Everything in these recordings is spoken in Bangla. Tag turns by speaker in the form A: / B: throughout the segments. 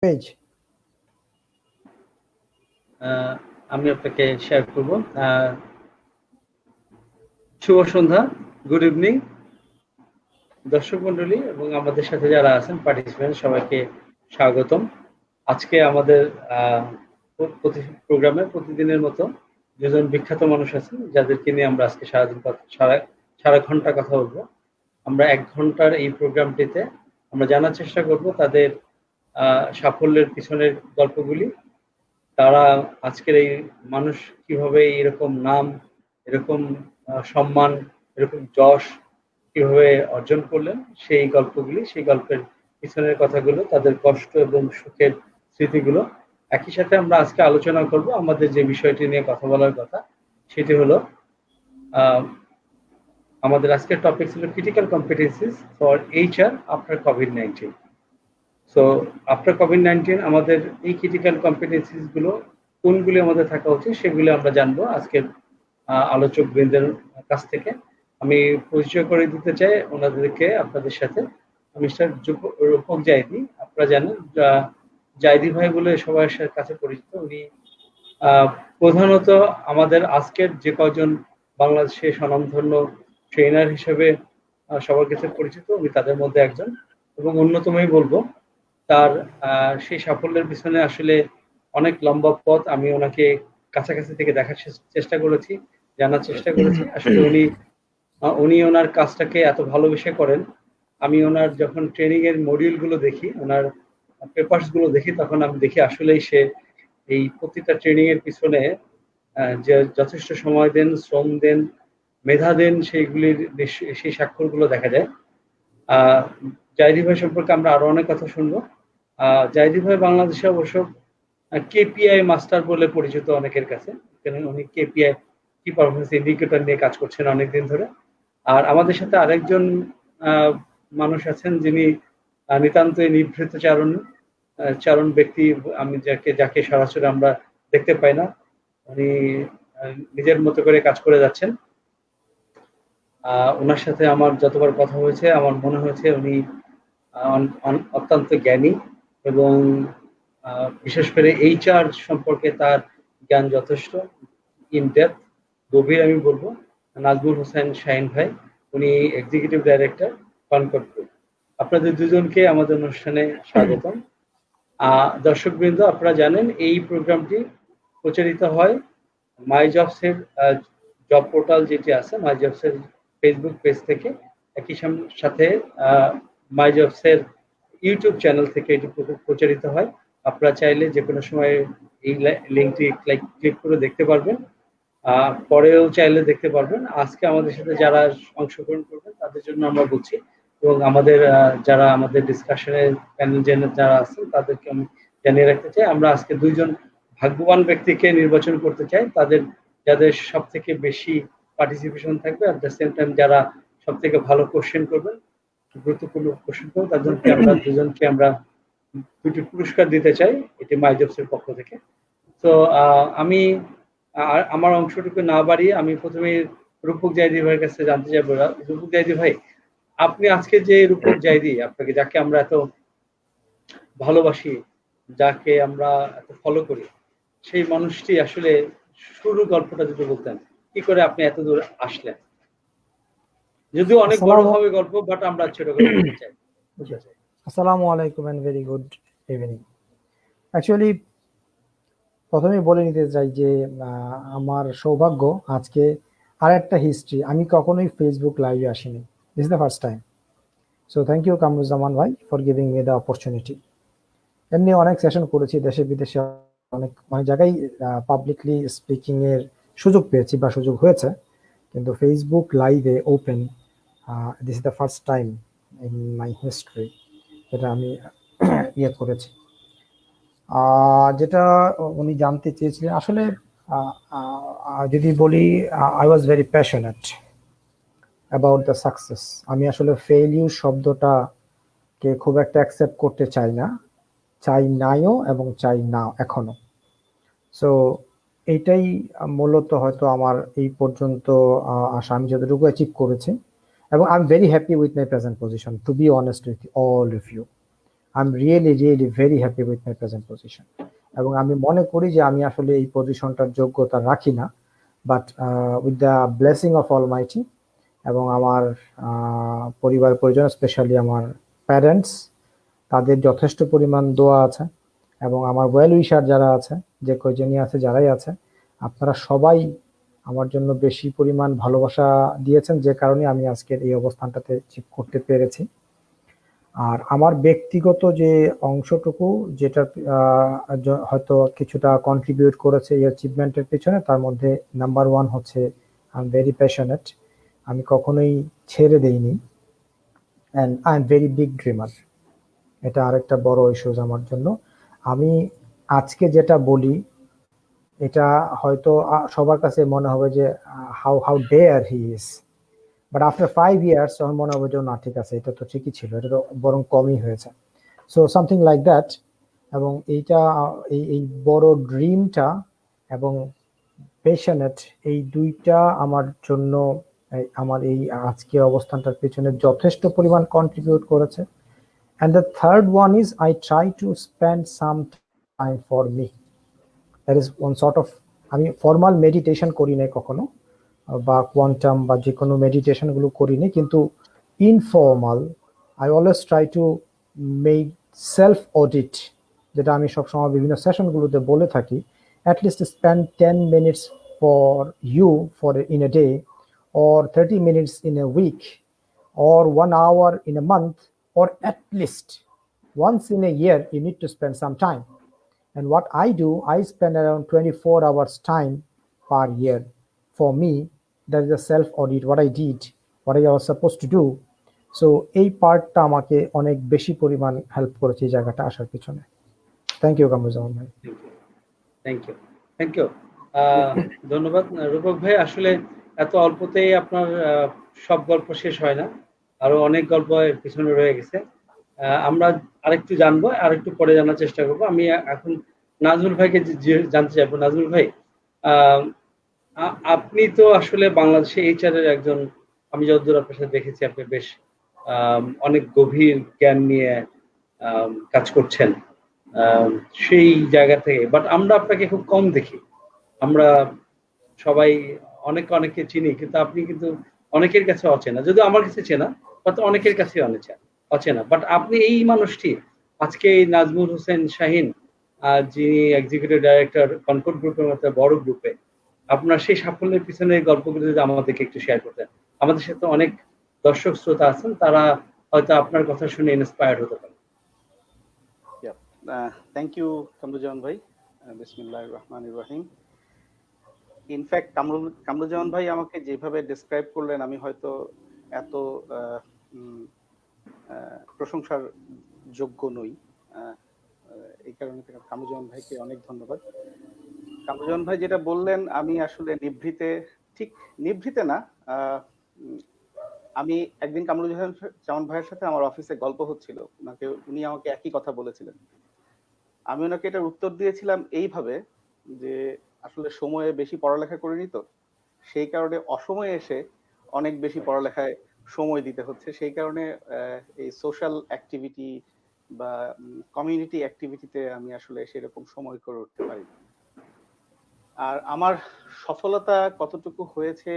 A: পেজ
B: আমি আপনাকে শেয়ার করব। শুভ সন্ধ্যা, গুড ইভিনিং দর্শক মন্ডলী এবং আমাদের সাথে যারা আছেন পার্টিসিপেন্ট সবাইকে স্বাগতম। আজকে আমাদের প্রোগ্রামে প্রতিদিনের মতো দুজন বিখ্যাত মানুষ আছেন যাদেরকে নিয়ে আমরা আজকে সারা ঘন্টা কথা বলবো। আমরা 1 ঘন্টার এই প্রোগ্রামটিতে আমরা জানার চেষ্টা করব তাদের সাফল্যের পিছনের গল্পগুলি, তারা আজকের এই মানুষ কিভাবে এরকম নাম, এরকম সম্মান, এরকম যশ কিভাবে অর্জন করলেন সেই গল্পগুলি, সেই গল্পের পিছনের কথাগুলো, তাদের কষ্ট এবং সুখের স্মৃতিগুলো একই সাথে আমরা আজকে আলোচনা করব। আমাদের যে বিষয়টি নিয়ে কথা বলার কথা সেটি হলো আমাদের আজকের টপিক ছিল critical competencies for HR after COVID-19. So after COVID-19 আমাদের এই ক্রিটিক্যাল কম্পিটেন্সিস গুলো কোনগুলি আমাদের থাকা উচিত সেগুলো আমরা জানবো আজকের আলোচক বৃন্দের কাছ থেকে। আমি পরিচয় করে দিতে চাই ওনাদেরকে আপনাদের সাথে। মিস্টার রূপক জাইদি, আপনারা জানেন জাইদি ভাই বলে সবার কাছে পরিচিত। উনি প্রধানত আমাদের আজকের যে কয়জন বাংলাদেশে স্বনামধন্য ট্রেনার হিসেবে সবার কাছে পরিচিত, উনি তাদের মধ্যে একজন এবং অন্যতমই বলবো। তার সেই সাফল্যের পিছনে আসলে অনেক লম্বা পথ। আমি ওনাকে কাছাকাছি থেকে দেখার চেষ্টা করেছি, জানার চেষ্টা করেছি। আসলে উনি ওনার কাজটাকে এত ভালোবেসে করেন। আমি ওনার যখন ট্রেনিং এর মডিউল গুলো দেখি, ওনার পেপারস গুলো দেখি, তখন আমি দেখি আসলেই সে এই প্রতিটা ট্রেনিং এর পিছনে যে যথেষ্ট সময় দেন, শ্রম দেন, মেধা দেন, সেই স্বাক্ষরগুলো দেখা যায়। জাহিদি ভাই সম্পর্কে আমরা আরো অনেক কথা শুনবো। জাহিদি ভাই বাংলাদেশে অবশ্য কেপিআই মাস্টার বলে পরিচিত অনেকের কাছে। উনি কেপিআই, কি পারফরমেন্স ইন্ডিকেটর নিয়ে কাজ করছেন অনেকদিন ধরে। আর আমাদের সাথে আরেকজন মানুষ আছেন যিনি নিতান্তই নিভৃত চারণ ব্যক্তি। আমি যাকে সরাসরি আমরা দেখতে পাই না, উনি নিজের মতো করে কাজ করে যাচ্ছেন। ওনার সাথে আমার যতবার কথা হয়েছে আমার মনে হয়েছে উনি অত্যন্ত জ্ঞানী এবং বিশেষ করে এইচআর সম্পর্কে তার জ্ঞান যথেষ্ট ইন ডেপথ, গভীর আমি বলবো। নাজমুল হোসেন শাহিন ভাই, উনি এক্সিকিউটিভ ডাইরেক্টর কনকর্ড গ্রুপ। আপনাদের দুজনকে আমাদের অনুষ্ঠানে স্বাগতম। দর্শকবৃন্দ, আপনারা জানেন এই প্রোগ্রামটি প্রচারিত হয় মাই জবসের জব পোর্টাল যেটি আছে, মাই জবসের ফেসবুক পেজ থেকে, একই সাথে মাই জবসের ইউটিউব চ্যানেল থেকে এটি প্রচারিত হয়। আপনারা চাইলে যে কোনো সময় এই লিঙ্কটি ক্লিক করে দেখতে পারবেন, পরেও চাইলে দেখতে পারবেন। আজকে আমাদের সাথে যারা অংশগ্রহণ করবেন তাদের জন্য আমরা বলছি, এবং আমাদের যারা আমাদের ডিসকাশনে প্যানেল যারা আছেন তাদেরকে আমি জানিয়ে রাখতে চাই, আমরা আজকে দুইজন ভাগ্যবান ব্যক্তিকে নির্বাচন করতে চাই, যাদের সব থেকে বেশি পার্টিসিপেশন থাকবে, আর দ্য সেম টাইম যারা সব থেকে ভালো কোশ্চেন করবেন, গুরুত্বপূর্ণ কোশ্চেন করবেন, তাদেরকে আমরা দুজনকে আমরা দুটি পুরস্কার দিতে চাই এটি মাই জবসের পক্ষ থেকে। তো আমি আমার অংশটুকু না বাড়িয়ে আমি প্রথমে রূপক জাইদি ভাইয়ের কাছে জানতে চাইবো। রূপক জাইদি ভাই, আপনি আজকে যে রূপক জাইদি, আপনাকে যাকে আমরা এত ভালোবাসি, যাকে আমরা এত ফলো করি, সেই মানুষটি আসলে শুরু গল্পটা যদি বলতেন, কি করে আপনি এত দূর আসলেন? যদিও অনেক বড় হবে গল্প, বাট আমরা ছোট করে বলতে চাই।
A: আসসালামু আলাইকুম and very good evening. Actually প্রথমেই বলে নিতে চাই যে আমার সৌভাগ্য আজকে আর একটা হিস্ট্রি, আমি কখনোই ফেসবুক লাইভে আসিনি, this is the first time. So thank you Kamruzzaman ভাই for giving me the opportunity. এমনি অনেক সেশন করেছি দেশে বিদেশে, অনেক জায়গায় পাবলিকলি স্পিকিং এর সুযোগ পেয়েছি বা সুযোগ হয়েছে, কিন্তু ফেসবুক লাইভে open, this is the first time in my history যেটা আমি ইয়ে করেছি। যেটা উনি জানতে চেয়েছিলেন আসলে যদি বলি, I was very passionate about the success. আমি আসলে ফেইলিউর শব্দটাকে খুব একটা অ্যাকসেপ্ট করতে চাই না, চাই নাইও এবং চাই না এখনো। সো এইটাই মূলত হয়তো আমার এই পর্যন্ত আসা, আমি যতটুকু অ্যাচিভ করেছি, এবং I am very happy with my present position, to be honest with all of you. I am really very happy with my present position. এবং আমি মনে করি যে আমি আসলে এই পজিশনটার যোগ্যতা রাখি না, but with the blessing of Almighty এবং আমার পরিবার পরিজন, স্পেশালি আমার প্যারেন্টস, তাদের যথেষ্ট পরিমাণ দোয়া আছে, এবং আমার ওয়েল উইশার যারা আছে, যে কয়জনই আছে, যারাই আছে, আপনারা সবাই আমার জন্য বেশি পরিমাণ ভালোবাসা দিয়েছেন, যে কারণে আমি আজকের এই অবস্থানটাতে অ্যাচিভ করতে পেরেছি। আর আমার ব্যক্তিগত যে অংশটুকু, যেটা হয়তো কিছুটা কন্ট্রিবিউট করেছে এই অ্যাচিভমেন্টের পেছনে, তার মধ্যে নাম্বার ওয়ান হচ্ছে আই এম ভেরি প্যাশনেট। আমি কখনোই ছেড়ে দেইনি, and I am very big dreamer. এটা আরেকটা বড় ইস্যুজ আমার জন্য। আমি আজকে যেটা বলি, এটা হয়তো সবার কাছে মনে হবে যে how how dare he is, but after 5 years আমার মনে হবে যে না, ঠিক আছে, এটা তো ঠিকই ছিল, এটা তো বরং কমই হয়েছে। So something like that. এবং এইটা, এই বড় ড্রিমটা এবং প্যাশনেট, এই দুইটা আমার জন্য আমার এই আজকের অবস্থানটার পেছনে যথেষ্ট পরিমাণ কন্ট্রিবিউট করেছে। And the third one is I try to spend some time for me. That is one sort of, আমি ফর্মাল মেডিটেশন করি নাই কখনো, বা কোয়ান্টাম বা যে কোনো মেডিটেশন গুলো করি নাই, কিন্তু informal I always try to make self audit, যেটা আমি সবসময় বিভিন্ন সেশনগুলোতে বলে থাকি, at least spend 10 minutes for you for in a day, or 30 minutes in a week, or 1 hour in a month, or at least once in a year you need to spend some time. And what I do, I spend around 24 hours time per year for me. That is a self audit, what I did, what I was supposed to do. So এই পার্টটা আমাকে অনেক বেশি পরিমাণ হেল্প করেছে এই জায়গাটা আসার পিছনে। থ্যাংক ইউ কামরুজ্জামান ভাই।
B: Thank you, thank you. ধন্যবাদ রূপক ভাই। আসলে এত অল্পতেই আপনার সব গল্প শেষ হয় না, আরো অনেক গল্প এর পিছনে রয়ে গেছে। আমরা আরেকটু জানবো, আরেকটু পরে জানার চেষ্টা করবো। আমি এখন নাজমুল ভাইকে জানতে চাইবো। নাজমুল ভাই, আপনি তো আসলে বাংলাদেশে এইচআর এর একজন, আমি যতদূর আপনার সাথে দেখেছি, আপনি বেশ অনেক গভীর জ্ঞান নিয়ে কাজ করছেন সেই জায়গা থেকে। বাট আমরা আপনাকে খুব কম দেখি। আমরা সবাই অনেকে চিনি, কিন্তু আপনি কিন্তু অনেকের কাছে অচেনা। যদিও আমার কাছে চেনা, বাট অনেকের কাছে অচেনা। বাট আপনি এই মানুষটি, আজকে এই নাজমুল হোসেন শাহীন, যিনি এক্সিকিউটিভ ডাইরেক্টর কনকর্ড গ্রুপের মতো বড় গ্রুপে, আপনার সেই সাফল্যের পিছনে গল্পগুলো যদি আমাদেরকে একটু শেয়ার করতেন। আমাদের সাথে অনেক দর্শক শ্রোতা আছেন, তারা হয়তো আপনার কথা শুনে ইন্সপায়ার্ড হতে পারে।
C: থ্যাংক ইউ কামরুজ্জামান ভাই। বিসমিল্লাহির রহমানির রহিম। ইনফ্যাক্ট কামরুজ্জামান ভাই আমাকে যেভাবে ডেসক্রাইব করলেন, আমি হয়তো এত প্রশংসার যোগ্য নই। এই কারণে কামরুজ্জামান ভাইকে অনেক ধন্যবাদ। কামরুজ্জামান ভাই যেটা বললেন, আমি আসলে নিভৃতে না। আমি একদিন কামরুজ্জামান ভাইয়ের সাথে আমার অফিসে গল্প হচ্ছিল, উনি আমাকে একই কথা বলেছিলেন। আমি ওনাকে এটার উত্তর দিয়েছিলাম এইভাবে যে আসলে সময়ে বেশি পড়ালেখা করিনি, তো সেই কারণে অসময়ে এসে অনেক বেশি পড়ালেখায় সময় দিতে হচ্ছে। সেই কারণে এই সোশ্যাল অ্যাক্টিভিটি বা কমিউনিটি অ্যাক্টিভিটিতে আমি আসলে সেরকম সময় করে উঠতে পারি। আর আমার সফলতা কতটুকু হয়েছে,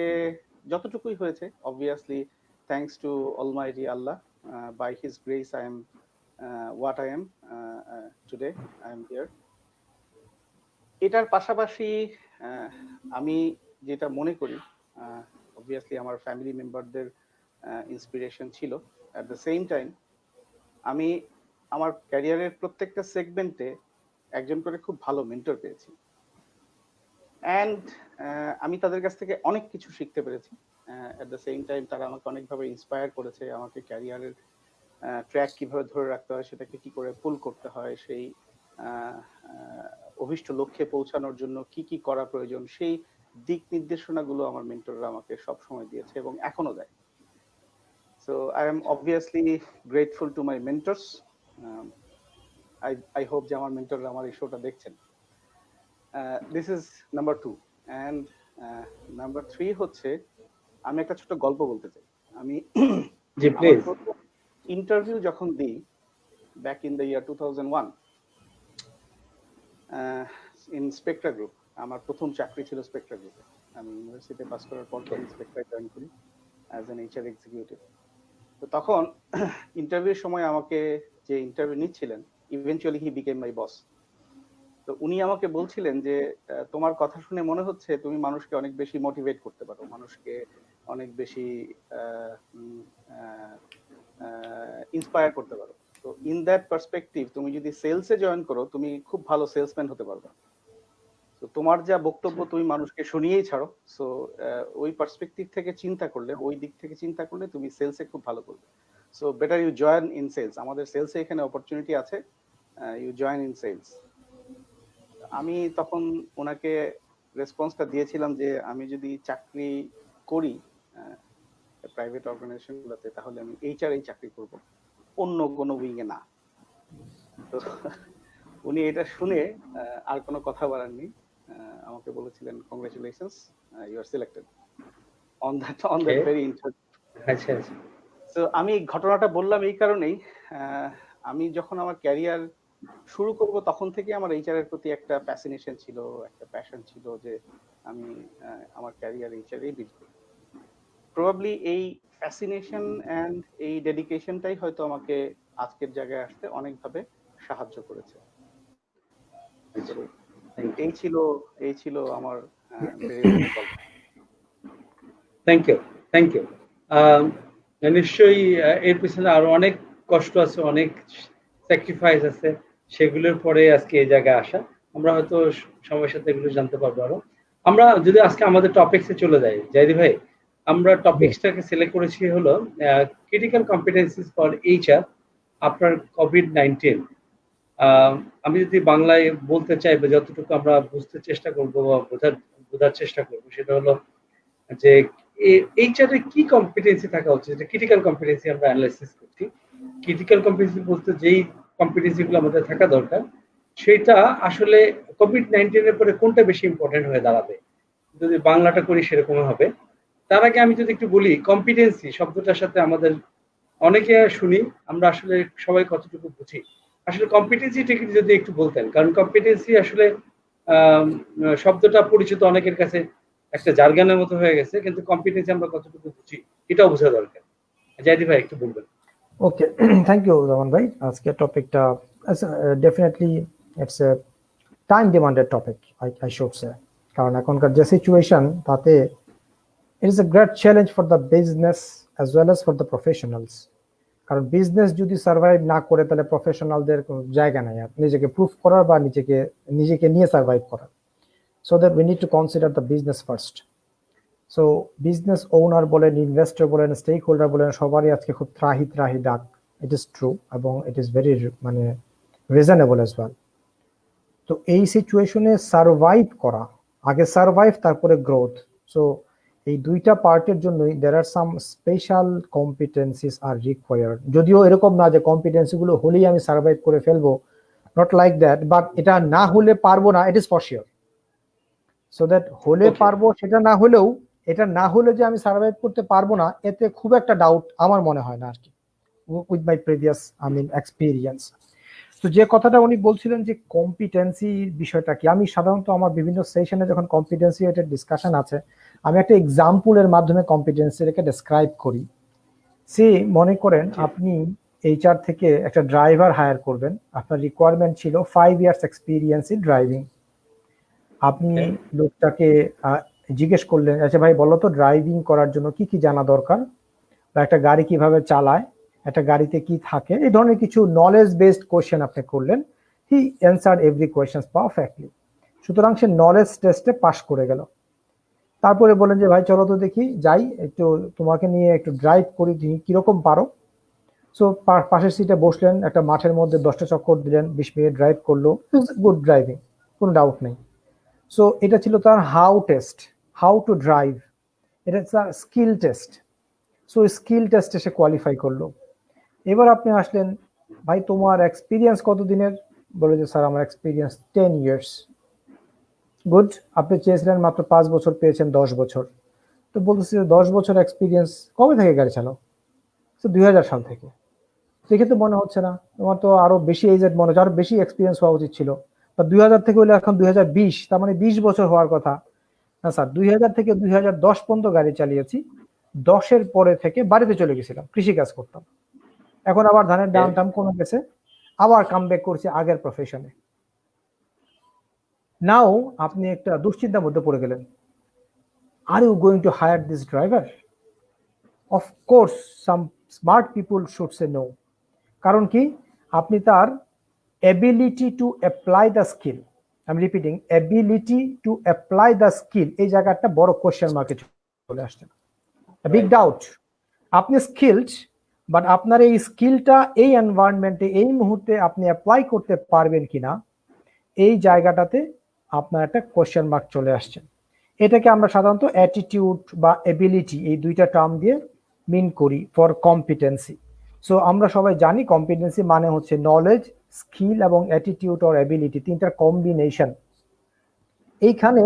C: যতটুকুই হয়েছে, obviously thanks to almighty Allah. By his grace I am what I am today. I am here. এটার পাশাপাশি আমি যেটা মনে করি, অবভিয়াসলি আমার ফ্যামিলি মেম্বারদের ইন্সপিরেশন ছিল। অ্যাট দ্য সেম টাইম আমি আমার ক্যারিয়ারের প্রত্যেকটা সেগমেন্টে একজন করে খুব ভালো মেন্টর পেয়েছি, অ্যান্ড আমি তাদের কাছ থেকে অনেক কিছু শিখতে পেরেছি। অ্যাট দ্য সেম টাইম তারা আমাকে অনেকভাবে ইন্সপায়ার করেছে, আমাকে ক্যারিয়ারের ট্র্যাক কিভাবে ধরে রাখতে হয়, সেটাকে কি করে পুল করতে হয়, সেই অভিষ্ট লক্ষ্যে পৌঁছানোর জন্য কি কি করা প্রয়োজন, সেই দিক নির্দেশনাগুলো আমার মেন্টররা আমাকে সব সময় দিয়েছে এবং এখনো দেয়। So I am obviously grateful to my mentors. I hope যে আমার মেন্টররা আমার এই শোটা দেখছেন। This is number 2। And number 3 হচ্ছে, আমি একটা ছোট গল্প বলতে চাই। আমি ইন্টারভিউ যখন দিই, back in the year 2001 in Spectra Group. আমার প্রথম চাকরি ছিল স্পেকট্রা গ্রুপে। আমি ইউনিভার্সিটি পাস করার পর থেকে স্পেকট্রায় জয়েন করি অ্যাজ অ্যান এইচআর এক্সিকিউটিভ। তো তখন ইন্টারভিউর সময় আমাকে যে ইন্টারভিউ নিচ্ছিলেন, ইভেনচুয়ালি হি বিকেম মাই বস। তো উনি আমাকে বলছিলেন যে তোমার কথা শুনে মনে হচ্ছে তুমি মানুষকে অনেক বেশি মোটিভেট করতে পারো, মানুষকে অনেক বেশি ইন্সপায়ার করতে পারো। তো ইন দ্যাট পার্সপেক্টিভ তুমি যদি সেলসে জয়েন করো তুমি খুব ভালো সেলসম্যান হতে পারবে। তো তোমার যা বক্তব্য তুমি মানুষকে শুনিয়েই ছাড়ো। সো ওই পার্সপেক্টিভ থেকে চিন্তা করলে, ওই দিক থেকে চিন্তা করলে তুমি সেলসে খুব ভালো করবে। So better you join in sales. আমাদের সেলসে এখানে অপরচুনিটি আছে, ইউ জয়েন ইন সেলস। আমি তখন ওনাকে রেসপন্সটা দিয়েছিলাম যে আমি যদি চাকরি করি প্রাইভেট অর্গানাইজেশনগুলোতে তাহলে আমি এইচআর এই চাকরি করব, অন্য কোনো উইং এ না। তো উনি এটা শুনে আর কোনো কথা বাড়াননি, আমাকে বলেছিলেন congratulations, you are selected on that very interest.
B: আচ্ছা আচ্ছা।
C: তো আমি ঘটনাটা বললাম এই কারণেই, আমি যখন আমার ক্যারিয়ার শুরু করব তখন থেকে আমার এইচআর এর প্রতি একটা ফ্যাসিনেশন ছিল, একটা প্যাশন ছিল যে আমি আমার ক্যারিয়ার এইচআর-এই বিল্ড করব। প্রবাবলি এই ফ্যাসিনেশন এন্ড এই ডেডিকেশনটাই হয়তো আমাকে আজকের জায়গায় আসতে অনেকভাবে সাহায্য করেছে। এই ছিল আমার
B: থ্যাংক ইউ। নিশ্চয়ই এর পিছনে আরো অনেক কষ্ট আছে, অনেক স্যাক্রিফাইস আছে, সেগুলোর পরে আজকে এই জায়গায় আসা। আমরা হয়তো সময়ের সাথে এগুলো জানতে পারবো আরো। আমরা যদি আজকে আমাদের টপিকসে চলে যাই, জাহিদ ভাই, আমরা টপিকসটাকে সিলেক্ট করেছি হলো critical competencies for HR after COVID-19. আমি যদি বাংলায় বলতে চাই বা যতটুকু আমরা বুঝতে চেষ্টা করবো বা বোঝার চেষ্টা করবো, সেটা হলো যে এইচআর এর কি কম্পিটেন্সি থাকা উচিত, এটা ক্রিটিক্যাল কম্পিটেন্সি আমরা অ্যানালাইসিস করছি। ক্রিটিক্যাল কম্পিটেন্সি বলতে যেই কম্পিটেন্সি গুলো আমাদের থাকা দরকার, সেটা আসলে কোভিড-19 এর পরে কোনটা বেশি ইম্পর্টেন্ট হয়ে দাঁড়াবে, যদি বাংলাটা করি সেরকম হবে। তার আগে আমি যদি একটু বলি, কম্পিটেন্সি শব্দটার সাথে আমাদের অনেকে শুনি, আমরা আসলে সবাই কতটুকু বুঝি, আসলে কম্পিটেন্সিটা যদি একটু বলতেন, কারণ কম্পিটেন্সি আসলে শব্দটা পরিচিত অনেকের কাছে, একটা জার্গানের মতো হয়ে গেছে, কিন্তু কম্পিটেন্সি আমরা কতটুকু বুঝি এটাও বোঝা দরকার। জাহিদ ভাই একটু বলবেন।
A: ওকে, থ্যাংক ইউ রহমান ভাই। আজকে টপিকটা definitely it's a time demanded topic, I should say, কারণ এখনকার যে সিচুয়েশন তাতে it is a great challenge for the business as well as for the professionals. কারণ বিজনেস যদি সার্ভাইভ না করে তাহলে প্রফেশনালদের কোনো জায়গা নাই আর নিজেকে প্রুফ করার বা নিজেকে নিয়ে সার্ভাইভ করার। So that we need two consider the business first. So business owner বলেন, ইনভেস্টর বলেন, স্টেক হোল্ডার বলেন, সবারই আজকে খুব ত্রাহি ডাক। ইট ইজ ট্রু এবং ইট ইজ ভেরি মানে রিজনেবল অ্যাজ ওয়েল। তো এই সিচুয়েশনে সার্ভাইভ করা, আগে সার্ভাইভ তারপরে গ্রোথ, সো এই দুইটা পার্টের জন্যই দেয়ার আর সাম স্পেশাল কম্পিটেন্সিস আর রিকোয়ার্ড। যদিও এরকম না যে কম্পিটেন্সি গুলো হলেই আমি সার্ভাইভ করে ফেলবো, নট লাইক দ্যাট, বাট এটা না হলে পারবো না, it is for sure. So that হলে পারবো, সেটা না হলেও, এটা না হলে যে আমি সার্ভাইভ করতে পারবো না, এতে খুব একটা ডাউট আমার মনে হয় না আর কি, উইথ মাই প্রিভিয়াস এক্সপিরিয়েন্স। তো যে কথাটা উনি বলছিলেন যে কম্পিটেন্সি বিষয়টা কি, আমি সাধারণত আমার বিভিন্ন সেশনে যখন কম্পিটেন্সি রিলেটেড ডিসকাশন আছে, আমি একটা এক্সাম্পলের মাধ্যমে কম্পিটেন্সিটাকে ডেসক্রাইব করি। সে মনে করেন আপনি এইচআর থেকে একটা ড্রাইভার হায়ার করবেন, আপনার রিকোয়ারমেন্ট ছিল 5 ইয়ার্স এক্সপিরিয়েন্স ইন ড্রাইভিং। আপনি লোকটাকে জিজ্ঞেস করলেন, আচ্ছা ভাই বলো তো ড্রাইভিং করার জন্য কি কি জানা দরকার, বা একটা গাড়ি কিভাবে চালায়, একটা গাড়িতে কি থাকে, এই ধরনের কিছু নলেজ বেসড কোয়েশ্চেন আপনি করলেন। হি অ্যান্সার্ড এভরি কোয়েশ্চেন পারফেক্টলি। সুতরাং সে নলেজ টেস্টে পাস করে গেল। তারপরে বলেন যে ভাই চলো তো দেখি যাই, একটু তোমাকে নিয়ে একটু ড্রাইভ করি, তুমি কিরকম পারো। সো পাশের সিটে বসলেন, একটা মাঠের মধ্যে 10টা চক্কর দিলেন, 20 মিনিট ড্রাইভ করলো, গুড ড্রাইভিং, কোনো ডাউট নেই। সো এটা ছিল তার how test, how to drive, এটা তার স্কিল টেস্ট। সো স্কিল টেস্টে সে কোয়ালিফাই করলো। এবার আপনি আসলেন, ভাই তোমার এক্সপিরিয়েন্স কতদিনের, বলে যে স্যার আমার এক্সপিরিয়েন্স 10 ইয়ার্স। গুড, আপনি চেয়েছিলেন মাত্র 5 বছর, পেয়েছেন 10 বছর। তো বলতেছি 10 বছর এক্সপিরিয়েন্স কবে থেকে গাড়ি চালাও? তো 2000 সাল থেকে। দেখে তো মনে হচ্ছে না, তোমার তো আরো বেশি এজেড মনে হচ্ছে, আরো বেশি এক্সপিরিয়েন্স হওয়া উচিত ছিল। বা 2000 থেকে হলে এখন 2020, তার মানে 20 বছর হওয়ার কথা। না স্যার, 2000 থেকে 2010 পর্যন্ত গাড়ি চালিয়েছি, 10-এর পরে থেকে বাড়িতে চলে গেছিলাম, কৃষিকাজ করতাম। এখন আবার ধানের দাম টাম কমে গেছে, আবার কামব্যাক করছি আগের প্রফেশনে। নাও আপনি একটা দুশ্চিন্তার মধ্যে পড়ে গেলেন, are you going to higher this driver? Of course some smart people should say no. কারণ কি, আপনি তার ability to apply the skill, আমি repeating, ability to apply the skill, এই জায়গাটা বড় কোশ্চেন মার্কে চলে আসছে, বিগ ডাউট। আপনি স্কিলড, বাট আপনার এই স্কিলটা এই এনভায়রনমেন্টে এই মুহূর্তে আপনি অ্যাপ্লাই করতে পারবেন কিনা, এই জায়গাটাতে আপনার একটা কোশ্চেন মার্ক চলে আসছে। এটাকে আমরা সাধারণত অ্যাটিটিউড বা এবিলিটি, এই দুইটা টার্ম দিয়ে মিন করি ফর কম্পিটেন্সি। সো আমরা সবাই জানি কম্পিটেন্সি মানে হচ্ছে নলেজ, স্কিল এবং অ্যাটিটিউড অর এবিলিটি, তিনটার কম্বিনেশন। এইখানে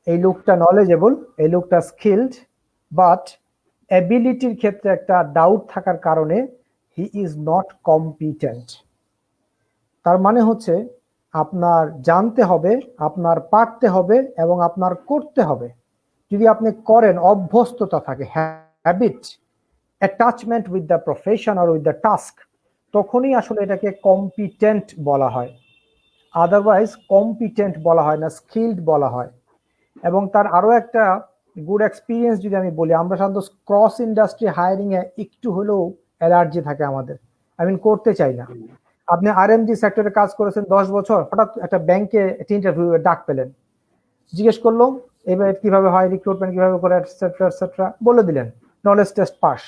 A: এই লোকটা নলেজেবল, এই লোকটা স্কিলড, বাট অ্যাবিলিটির ক্ষেত্রে একটা ডাউট থাকার কারণে হি ইজ নট কম্পিটেন্ট। তার মানে হচ্ছে আপনার জানতে হবে, আপনার পারতে হবে এবং আপনার করতে হবে। যদি আপনি করেন, অভ্যস্ততা থাকে, habit, attachment with the profession আর উইথ দ্য টাস্ক, তখনই আসলে এটাকে কম্পিটেন্ট বলা হয়। আদারওয়াইজ কম্পিটেন্ট বলা হয় না, স্কিলড বলা হয়। এবং তার আরো একটা গুড এক্সপিরিয়েন্স যদি আমি বলি, আমরা সাধারণত ক্রস ইন্ডাস্ট্রি হায়ারিং এ একটু হলেও অ্যালার্জি থাকে আমাদের, করতে চাই না। আপনি আরএমজি সেক্টরে কাজ করেছেন 10 বছর, হঠাৎ একটা ব্যাংকে একটা ইন্টারভিউ ডাক পেলেন, জিজ্ঞেস করলো এবার কিভাবে হয়, রিক্রুটমেন্ট কিভাবে করে, এটসেট্রা এটসেট্রা বলে দিলেন, নলেজ টেস্ট পাস।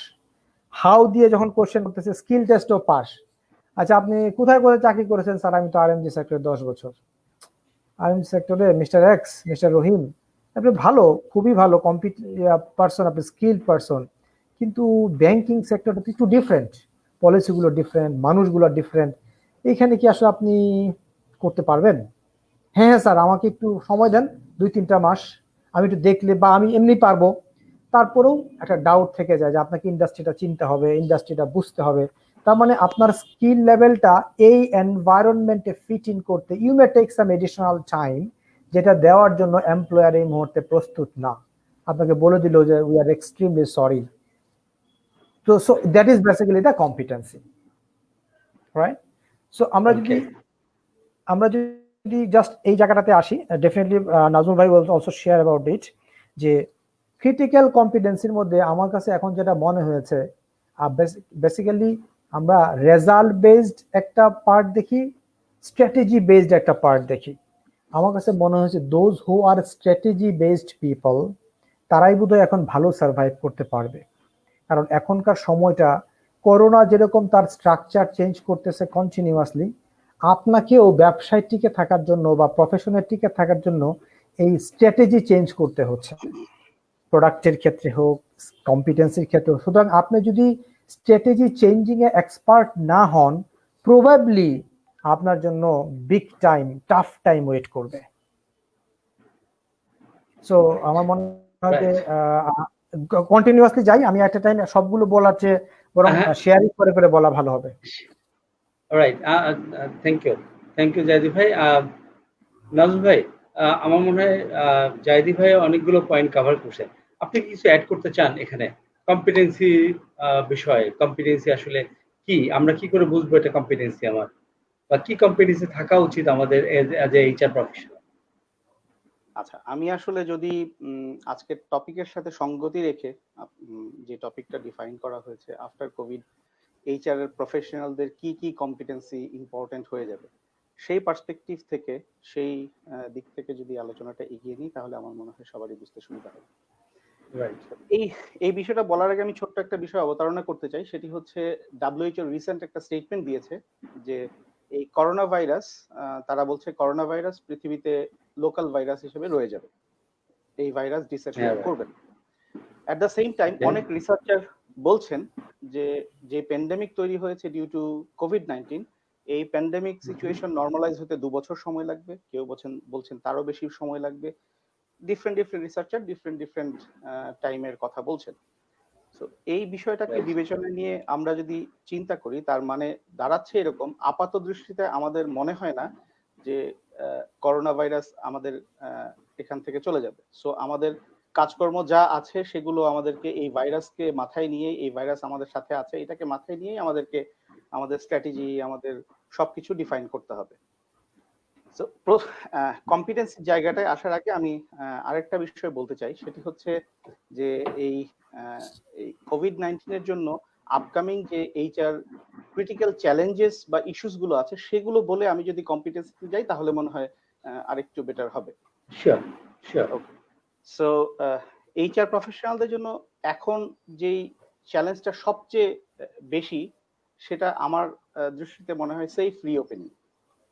A: হাউ দিয়ে যখন কোশ্চেন করতেছে, স্কিল টেস্টও পাস। আচ্ছা, আপনি কোথায় করে চাকরি করেছেন? স্যার, আমি তো আরএমজি সেক্টরে 10 বছর। আরএমজি সেক্টরে মিস্টার এক্স, মিস্টার রহিম, আপনি ভালো, খুবই ভালো পার্সন, আপনি স্কিল্ড পার্সন, কিন্তু ব্যাংকিং সেক্টরটা একটু ডিফারেন্ট, পলিসিগুলো ডিফারেন্ট, মানুষগুলো ডিফারেন্ট, এইখানে কি আসলে আপনি করতে পারবেন? হ্যাঁ হ্যাঁ স্যার, আমাকে একটু সময় দেন, 2-3টা মাস, আমি একটু দেখলে, বা আমি এমনি পারবো। তারপরেও একটা ডাউট থেকে যায় যে আপনাকে ইন্ডাস্ট্রিটা চিনতে হবে, ইন্ডাস্ট্রিটা বুঝতে হবে। তার মানে আপনার স্কিল লেভেলটা এই এনভায়রনমেন্টে ফিট ইন করতে you may take some additional time, যেটা দেওয়ার জন্য এমপ্লয়ার এই মুহূর্তে প্রস্তুত না। আপনাকে বলে দিল যে উই আর এক্সট্রিমলি সরি। তো so that is basically the competency, right? So আমরা যদি জাস্ট এই জায়গাটাতে আসি, ডেফিনেটলি নাজমুল ভাই will also share about it, যে ক্রিটিক্যাল কম্পিটেন্সির মধ্যে আমার কাছে এখন যেটা মনে হয়েছে, বেসিক্যালি আমরা রেজাল্ট বেসড একটা পার্ট দেখি, স্ট্র্যাটেজি বেসড একটা পার্ট দেখি। আমার কাছে মনে হয়েছে those who are strategy based people, তারাই বোধহয় এখন ভালো সার্ভাইভ করতে পারবে। কারণ এখনকার সময়টা, করোনা যেরকম তার স্ট্রাকচার চেঞ্জ করতেছে কন্টিনিউয়াসলি, আপনাকেও ব্যবসায় টিকে থাকার জন্য বা প্রফেশনের টিকে থাকার জন্য এই স্ট্র্যাটেজি চেঞ্জ করতে হচ্ছে, প্রোডাক্টের ক্ষেত্রে হোক, কম্পিটেন্সির ক্ষেত্রে হোক। সুতরাং আপনি যদি স্ট্র্যাটেজি চেঞ্জিং এ এক্সপার্ট না হন, প্রবাবলি আপনার জন্য big time, tough time wait করবে। সো আমার মনে হয় যে কন্টিনিউয়াসলি যাই, আমি একটা টাইম সবগুলো বলার চেয়ে বরং শেয়ারিং করে করে বলা ভালো হবে।
B: রাইট, থ্যাংক ইউ জায়দি ভাই। নাজমুল ভাই, আমার মনে হয় জায়দি ভাই অনেকগুলো পয়েন্ট কভার করছেন। আপনি কি কিছু অ্যাড করতে চান এখানে কম্পিটেন্সি বিষয়ে? কম্পিটেন্সি আসলে কি, আমরা কি করে বুঝবো এটা কম্পিটেন্সি আমার, বা কি কম্পিটেন্সি থাকা উচিত আমাদের এজ এ এইচআর প্রফেশনাল?
C: আচ্ছা, আমি আসলে যদি আজকের টপিকের সাথে সঙ্গতি রেখে যে টপিকটা ডিফাইন করা হয়েছে, আফটার কোভিড এইচআর এর প্রফেশনালদের কি কি কম্পিটেন্সি ইম্পর্টেন্ট হয়ে যাবে, সেই পার্সপেক্টিভ থেকে, সেই দিক থেকে যদি আলোচনাটা এগিয়ে নিই, তাহলে আমার মনে হয় সবারই বুঝতে সুবিধা হবে। এই এই বিষয়টা বলার আগে আমি ছোট্ট একটা বিষয় অবতারণা করতে চাই। সেটি হচ্ছে WHO রিসেন্ট একটা স্টেটমেন্ট দিয়েছে যে এই করোনা ভাইরাস, তারা বলছে করোনা ভাইরাস পৃথিবীতে লোকাল ভাইরাস হিসেবে রয়ে যাবে, এই ভাইরাস ডিসঅ্যাপিয়ার করবে। অ্যাট দ্য সেম টাইম অনেক রিসার্চার বলছেন যে যে প্যান্ডেমিক তৈরি হয়েছে ডিউ টু কোভিড-19, এই প্যান্ডেমিক সিচুয়েশন নর্মালাইজ হতে 2 বছর সময় লাগবে, কেউ বলছেন তারও বেশি সময় লাগবে। ডিফারেন্ট রিসার্চার ডিফারেন্ট টাইমের কথা বলছেন। সো তো এই বিষয়টাকে
B: Right.
C: বিবেচনায় নিয়ে আমরা যদি চিন্তা করি, তার মানে দাঁড়াচ্ছে এরকম, আপাত দৃষ্টিতে আমাদের মনে হয় না যে করোনা ভাইরাস আমাদের এখান থেকে চলে যাবে। সো আমাদের কাজকর্ম যা আছে সেগুলো আমাদেরকে এই ভাইরাসকে মাথায় নিয়ে, এই ভাইরাস আমাদের সাথে আছে এটাকে মাথায় নিয়েই আমাদেরকে আমাদের স্ট্র্যাটেজি, আমাদের সবকিছু ডিফাইন করতে হবে। সো কম্পিটেন্সির জায়গাটায় আসার আগে আমি আরেকটা বিষয় বলতে চাই, সেটি হচ্ছে যে এই কোভিড-19 এর জন্য আপকামিং যে এইচআর ক্রিটিক্যাল চ্যালেঞ্জেস বা ইস্যুস গুলো আছে সেগুলো বলে আমি যদি কম্পিটেন্সিতে যাই তাহলে মনে হয় আরেকটু বেটার হবে।
B: Sure, sure.
C: ওকে, সো এইচআর প্রফেশনালদের জন্য এখন যেই চ্যালেঞ্জটা সবচেয়ে বেশি, সেটা আমার দৃষ্টিতে মনে হয় সেফ রিওপেনিং।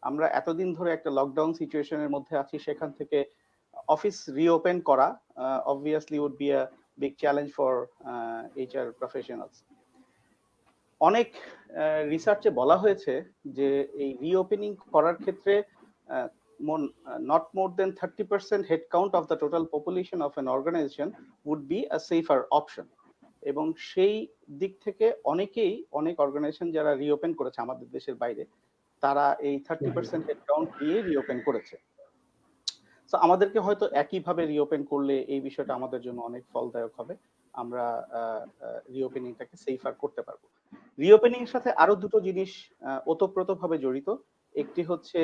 C: আমরা এতদিন ধরে একটা লকডাউন সিচুয়েশনের মধ্যে আছি, সেখান থেকে অফিস রিওপেন করা obviously would be a big challenge for HR professionals. অনেক রিসার্চে বলা হয়েছে যে এই রিওপেনিং করার ক্ষেত্রে not more than 30% headcount of the total population of an organization would be a safer option. এবং সেই দিক থেকে অনেক অর্গানাইজেশন যারা রিওপেন করেছে আমাদের দেশের বাইরে, তারা এই 30% হেডকাউন্ট দিয়ে রিওপেন করেছে। তো আমাদেরকে হয়তো একইভাবে রিওপেন করলে এই বিষয়টা আমাদের জন্য অনেক ফলদায়ক হবে, আমরা রিওপেনিংটাকে সেফার করতে পারবো। রিওপেনিং এর সাথে আরো দুটো জিনিস ওতপ্রোতভাবে জড়িত, একটি হচ্ছে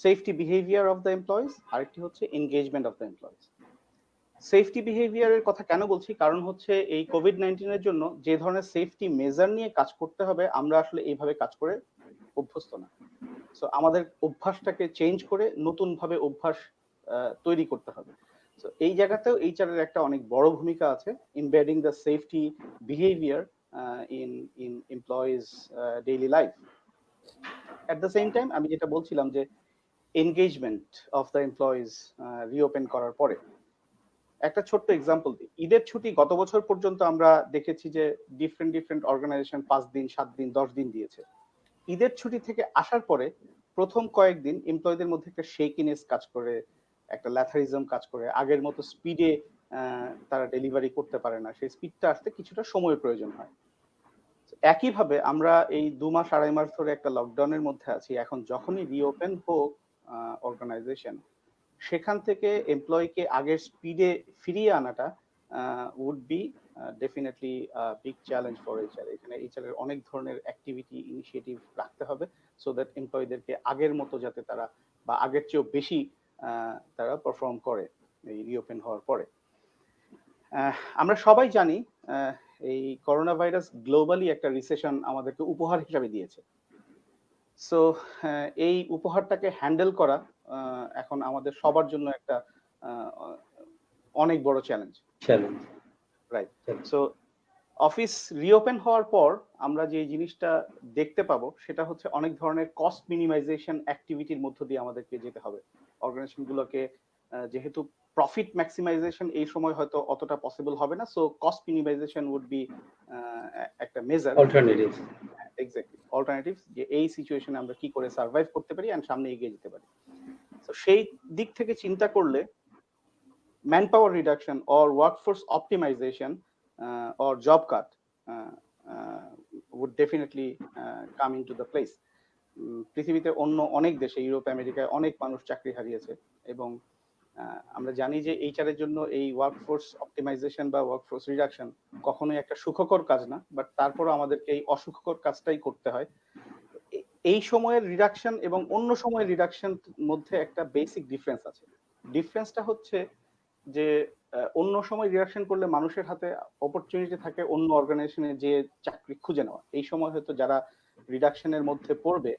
C: safety behaviour of the employees, আরেকটি হচ্ছে engagement of the employees. Safety বিহেভিয়ারের কথা কেন বলছি, কারণ হচ্ছে এই কোভিড-19 এর জন্য যে ধরনের সেফটি মেজার নিয়ে কাজ করতে হবে, আমরা আসলে এইভাবে কাজ করে অভ্যস্ত না। সো আমাদের অভ্যাসটাকে চেঞ্জ করে নতুন ভাবে অভ্যাস তৈরি করতে হবে। সো এই জায়গাতেও এইচআর এর একটা অনেক বড় ভূমিকা আছে, embedding the safety behaviour in employees daily life. At the same time আমি যেটা বলছিলাম যে engagement of the employees reopen করার পরে একটা ছোট্ট এক্সাম্পল দিই। ঈদের ছুটি গত বছর পর্যন্ত আমরা দেখেছি যে ডিফারেন্ট অর্গানাইজেশন 5 দিন, 7 দিন, 10 দিন দিয়েছে। ঈদের ছুটি থেকে আসার পরে প্রথম কয়েকদিন এমপ্লয়ীদের মধ্যে একটা শেকিনেস কাজ করে, একটা ল্যাথারিজম কাজ করে, আগের মতো স্পিডে তারা ডেলিভারি করতে পারে না, সেই স্পিডটা আসতে কিছুটা সময় প্রয়োজন হয়। একইভাবে আমরা এই 2 মাস 2.5 মাস ধরে একটা লকডাউনের মধ্যে আছি, এখন যখনই রিওপেন হোক অর্গানাইজেশন, সেখান থেকে এমপ্লয়িকে আগের স্পিডে ফিরিয়ে আনাটা would be definitely big challenge for HR. এখানে এইচআর এর অনেক ধরনের অ্যাক্টিভিটি ইনিশিয়েটিভ রাখতে হবে, সো দ্যাট এমপ্লয়ীদেরকে আগের মতো যাতে তারা বা আগের চেয়েও বেশি তারা পারফর্ম করে এই রিওপেন হওয়ার পরে। আমরা সবাই জানি এই করোনা ভাইরাস গ্লোবালি একটা রিসেশন আমাদেরকে উপহার হিসাবে দিয়েছে। সো এই উপহারটাকে হ্যান্ডেল করা এখন আমাদের সবার জন্য একটা অনেক বড় challenge. Right. So office reopen হওয়ার পর আমরা যে জিনিসটা দেখতে পাবো সেটা হচ্ছে অনেক ধরনের কস্ট মিনিমাইজেশন অ্যাক্টিভিটির মধ্য দিয়ে আমাদেরকে যেতে হবে। অর্গানাইজেশনগুলোকে যেহেতু প্রফিট ম্যাক্সিমাইজেশন এই সময় হয়তো অতটা পসিবল হবে না, so cost minimization would be একটা মেজার,
B: অল্টারনেটিভ।
C: এক্স্যাক্টলি, অল্টারনেটিভস, যে এই সিচুয়েশনে আমরা কি করে সার্ভাইভ করতে পারি এন্ড সামনে এগিয়ে যেতে পারি। তো সেই দিক থেকে চিন্তা করলে manpower reduction or workforce optimization or job cut would definitely come into the place. পৃথিবীতে অন্য অনেক দেশে, ইউরোপ আমেরিকায় অনেক মানুষ চাকরি হারিয়েছে, এবং আমরা জানি যে এইচআর এর জন্য এই ওয়ার্কফোর্স অপটিমাইজেশন বা ওয়ার্কফোর্স রিডাকশন কখনোই একটা সুখকর কাজ না, বাট তারপরও আমাদেরকে এই অসুখকর কাজটাই করতে হয়। এই সময়ের রিডাকশন এবং অন্য সময়ের রিডাকশন মধ্যে একটা বেসিক ডিফারেন্স আছে। ডিফারেন্সটা হচ্ছে যে অন্য সময় রিডাকশন করলে মানুষের হাতে অপরচুনিটি থাকে অন্য অর্গানাইজেশনে যে চাকরি খুঁজে নেওয়া। এই সময় হয়তো যারা রিডাকশনের মধ্যে পড়বে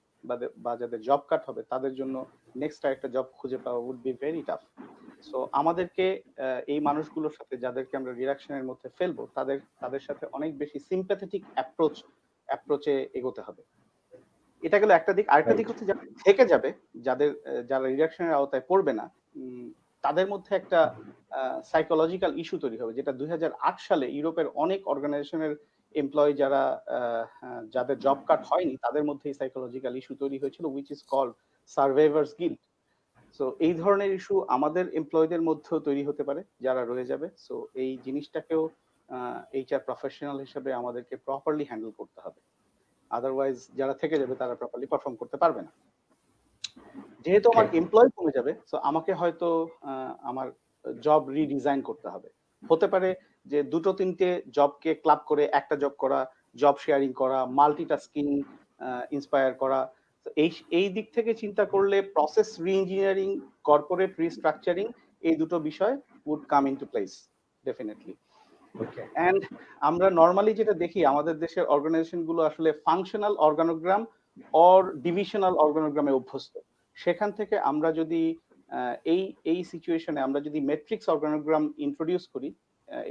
C: বা যাদের জব কাট হবে, তাদের জন্য নেক্সট একটা জব খুঁজে পাওয়া would be very tough. So আমাদেরকে এই মানুষগুলোর সাথে যাদেরকে আমরা রিডাকশনের মধ্যে ফেলবো, তাদের সাথে অনেক বেশি সিম্প্যাথেটিক অ্যাপ্রোচে এগোতে হবে। এটা গেল একটা দিক। আরেকটা দিক হচ্ছে যারা থেকে যাবে, যারা রিডাকশনের আওতায় পড়বে না, তাদের মধ্যে একটা সাইকোলজিক্যাল ইস্যু তৈরি হবে, যেটা 2008 সালে ইউরোপের অনেক অর্গানাইজেশনের এমপ্লয়ি যাদের জব কাট হয়নি, তাদের মধ্যে এই সাইকোলজিক্যাল ইস্যু তৈরি হয়েছিল, which is called survivor's guilt. So এই ধরনের ইস্যু আমাদের এমপ্লয়ীদের মধ্যেও তৈরি হতে পারে যারা রয়ে যাবে। সো এই জিনিসটাকেও এইচআর প্রফেশনাল হিসেবে আমাদেরকে প্রপারলি হ্যান্ডেল করতে হবে, আদারওয়াইজ যারা থেকে যাবে তারা প্রপারলি পারফর্ম করতে পারবে না। যেহেতু আমার এমপ্লয় কমে যাবে, সো আমাকে হয়তো আমার জব রিডিজাইন করতে হবে। হতে পারে যে দুটো তিনটে জবকে ক্লাব করে একটা জব করা, জব শেয়ারিং করা, মাল্টিটাস্কিং ইন্সপায়ার করা। এই দিক থেকে চিন্তা করলে প্রসেস রিইঞ্জিনিয়ারিং, কর্পোরেট রিস্ট্রাকচারিং, এই দুটো বিষয় would come into place definitely. And আমরা নর্মালি যেটা দেখি আমাদের দেশের অর্গানাইজেশন গুলো আসলে ফাংশনাল অর্গানোগ্রাম অর ডিভিশনাল অর্গানোগ্রামে অভ্যস্ত। সেখান থেকে আমরা যদি এই সিচুয়েশনে আমরা যদি ম্যাট্রিক্স অর্গানোগ্রাম ইন্ট্রোডিউস করি,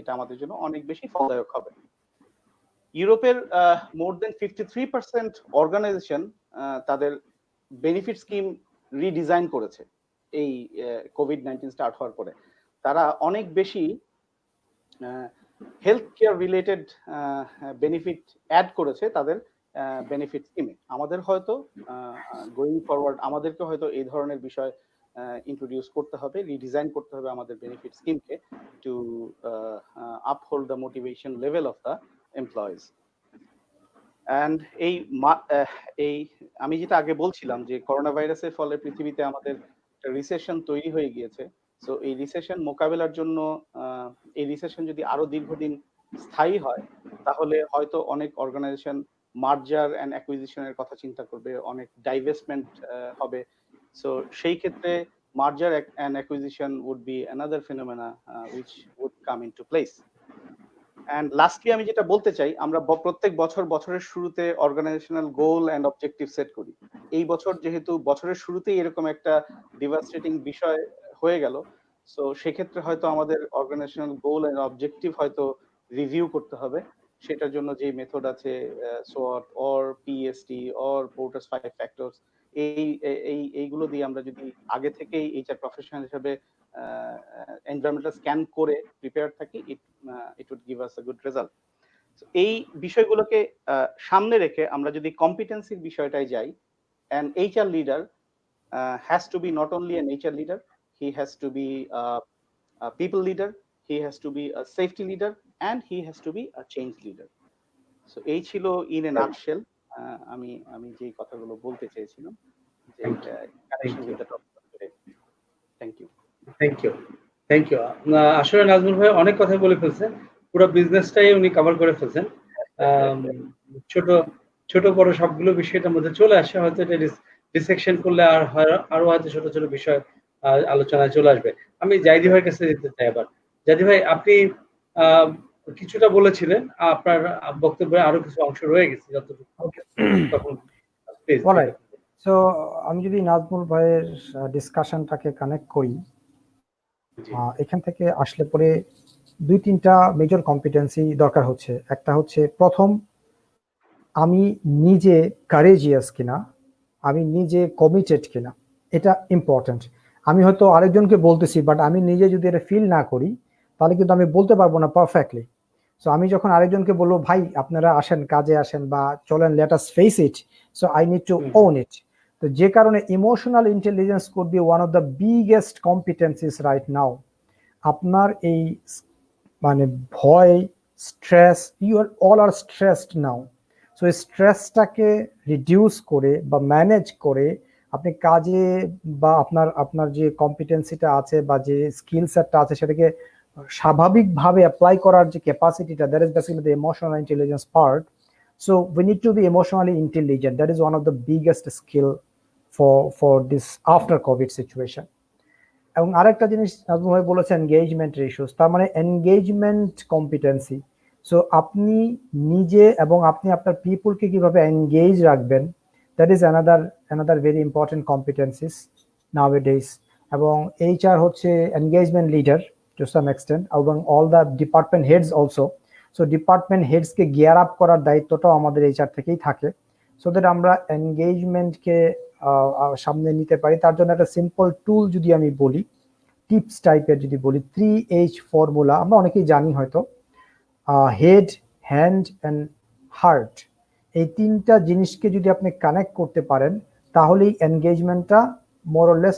C: এটা আমাদের জন্য অনেক বেশি ফলদায়ক হবে। ইউরোপের মোর দেন 53% অর্গানাইজেশন তাদের বেনিফিট স্কিম রিডিজাইন করেছে এই কোভিড-19 স্টার্ট হওয়ার পরে। তারা অনেক বেশি health care related benefit add করেছে তাদের বেনিফিট স্কিমে। আমাদের হয়তো গোয়িং ফরওয়ার্ড আমাদেরকে হয়তো এই ধরনের বিষয় ইন্ট্রোডিউস করতে হবে, রিডিজাইন করতে হবে আমাদের বেনিফিট স্কিমকে to uphold the motivation level of the employees. And এই আমি যেটা আগে বলছিলাম যে করোনা ভাইরাসের ফলে পৃথিবীতে আমাদের রিসেশন তৈরি হয়ে গিয়েছে। সো এই রিসেশন মোকাবেলার জন্য এই রিসেশন যদি আরো দীর্ঘদিন স্থায়ী হয়, তাহলে হয়তো অনেক অর্গানাইজেশন মার্জার অ্যান্ড অ্যাকুইজিশনের কথা চিন্তা করবে, অনেক ডাইভেস্টমেন্ট হবে। সো সেই ক্ষেত্রে merger and acquisition would be another phenomena which would come into place. And lastly আমি যেটা বলতে চাই, আমরা প্রত্যেক বছরের শুরুতে organisational goal and objective set করি। এই বছর যেহেতু বছরের শুরুতেই এরকম একটা ডিভাস্টেটিং বিষয় হয়ে গেল, সো সেক্ষেত্রে হয়তো আমাদের অর্গানাইজেশনাল গোল অ্যান্ড অবজেক্টিভ হয়তো রিভিউ করতে হবে। সেটার জন্য যে মেথড আছে SWOT or PST or Porter's 5 factors, এইগুলো দিয়ে আমরা যদি আগে থেকেই এইচআর প্রফেশনাল হিসেবে এনভায়রনমেন্টাল স্ক্যান করে প্রিপেয়ার থাকি, it would give us a good result. এই বিষয়গুলোকে সামনে রেখে আমরা যদি কম্পিটেন্সির বিষয়টায় যাই, an HR leader has to be not only an HR leader, he has to be a people leader, he has to be a safety leader, and he has to be a change leader. So এই ছিল in a nutshell আমি যে কথাগুলো বলতে চেয়েছিলাম।
B: Thank you. আসলে নাজমুল ভাই অনেক কথা বলে ফেলছেন, পুরো বিজনেসটাই উনি কভার করে ফেলছেন। ছোট বড় সবগুলো বিষয়টার মধ্যে চলে আসে, হয়তো এটা ডিসেকশন করলে আরো হয়তো ছোট ছোট বিষয় আলোচনায় চলে আসবে। আমি জাইদি ভাইয়ের কাছে যেতে চাই আবার। জাইদি ভাই, আপনি কিছুটা বলেছিলেন, আপনার বক্তব্যে আরো কিছু অংশ রয়ে গেছে যতটুকু তখন প্লিজ।
A: সো আমি যদি নাজমুল ভাইয়ের ডিসকাশনটাকে কানেক্ট করি, এখান থেকে আসলে পরে দুই তিনটা মেজর কম্পিটেন্সি দরকার হচ্ছে। একটা হচ্ছে প্রথম, আমি নিজে কারেজিয়াস কিনা, আমি নিজে কমিটেড কিনা, এটা ইম্পর্টেন্ট। আমি হয়তো আরেকজনকে বলতেছি, বাট আমি নিজে যদি এটা ফিল না করি তাহলে কিন্তু আমি বলতে পারবো না পারফেক্টলি। সো আমি যখন আরেকজনকে বলবো ভাই আপনারা আসেন, কাজে আসেন বা চলেন, let us face it, so I need to own it. তো যে কারণে emotional intelligence could be one of the biggest competencies right now. আপনার এই মানে ভয়, stress, you are all are stressed now. So এই স্ট্রেসটাকে রিডিউস করে বা ম্যানেজ করে আপনি কাজে বা আপনার যে কম্পিটেন্সিটা আছে বা যে স্কিল সেটটা আছে সেটাকে স্বাভাবিকভাবে অ্যাপ্লাই করার যে ক্যাপাসিটিটা, that is basically the emotional intelligence part. So we need to be emotionally intelligent, that is one of the biggest skill for this after COVID সিচুয়েশন। এবং আরেকটা জিনিস নাজমুল ভাই বলেছেন, এনগেজমেন্টের ইস্যুস, তার মানে এনগেজমেন্ট কম্পিটেন্সি। সো আপনি নিজে এবং আপনি আপনার পিপলকে কিভাবে এনগেজ রাখবেন, that is another very important competencies nowadays. এবং HR হচ্ছে engagement leader to some extent, এবং all the department heads also. So department হেডসকে গিয়ার আপ করার দায়িত্বটাও আমাদের HR থেকেই থাকে, সো দ্যাট আমরা এনগেজমেন্টকে সামনে নিতে পারি। তার জন্য একটা সিম্পল টুল যদি আমি বলি, টিপস টাইপের যদি বলি, 3H ফর্মুলা আমরা অনেকেই জানি হয়তো, হেড, হ্যান্ড অ্যান্ড হার্ট, এই তিনটা জিনিসকে যদি আপনি কানেক্ট করতে পারেন তাহলেই এনগেজমেন্টটা মোর অর লেস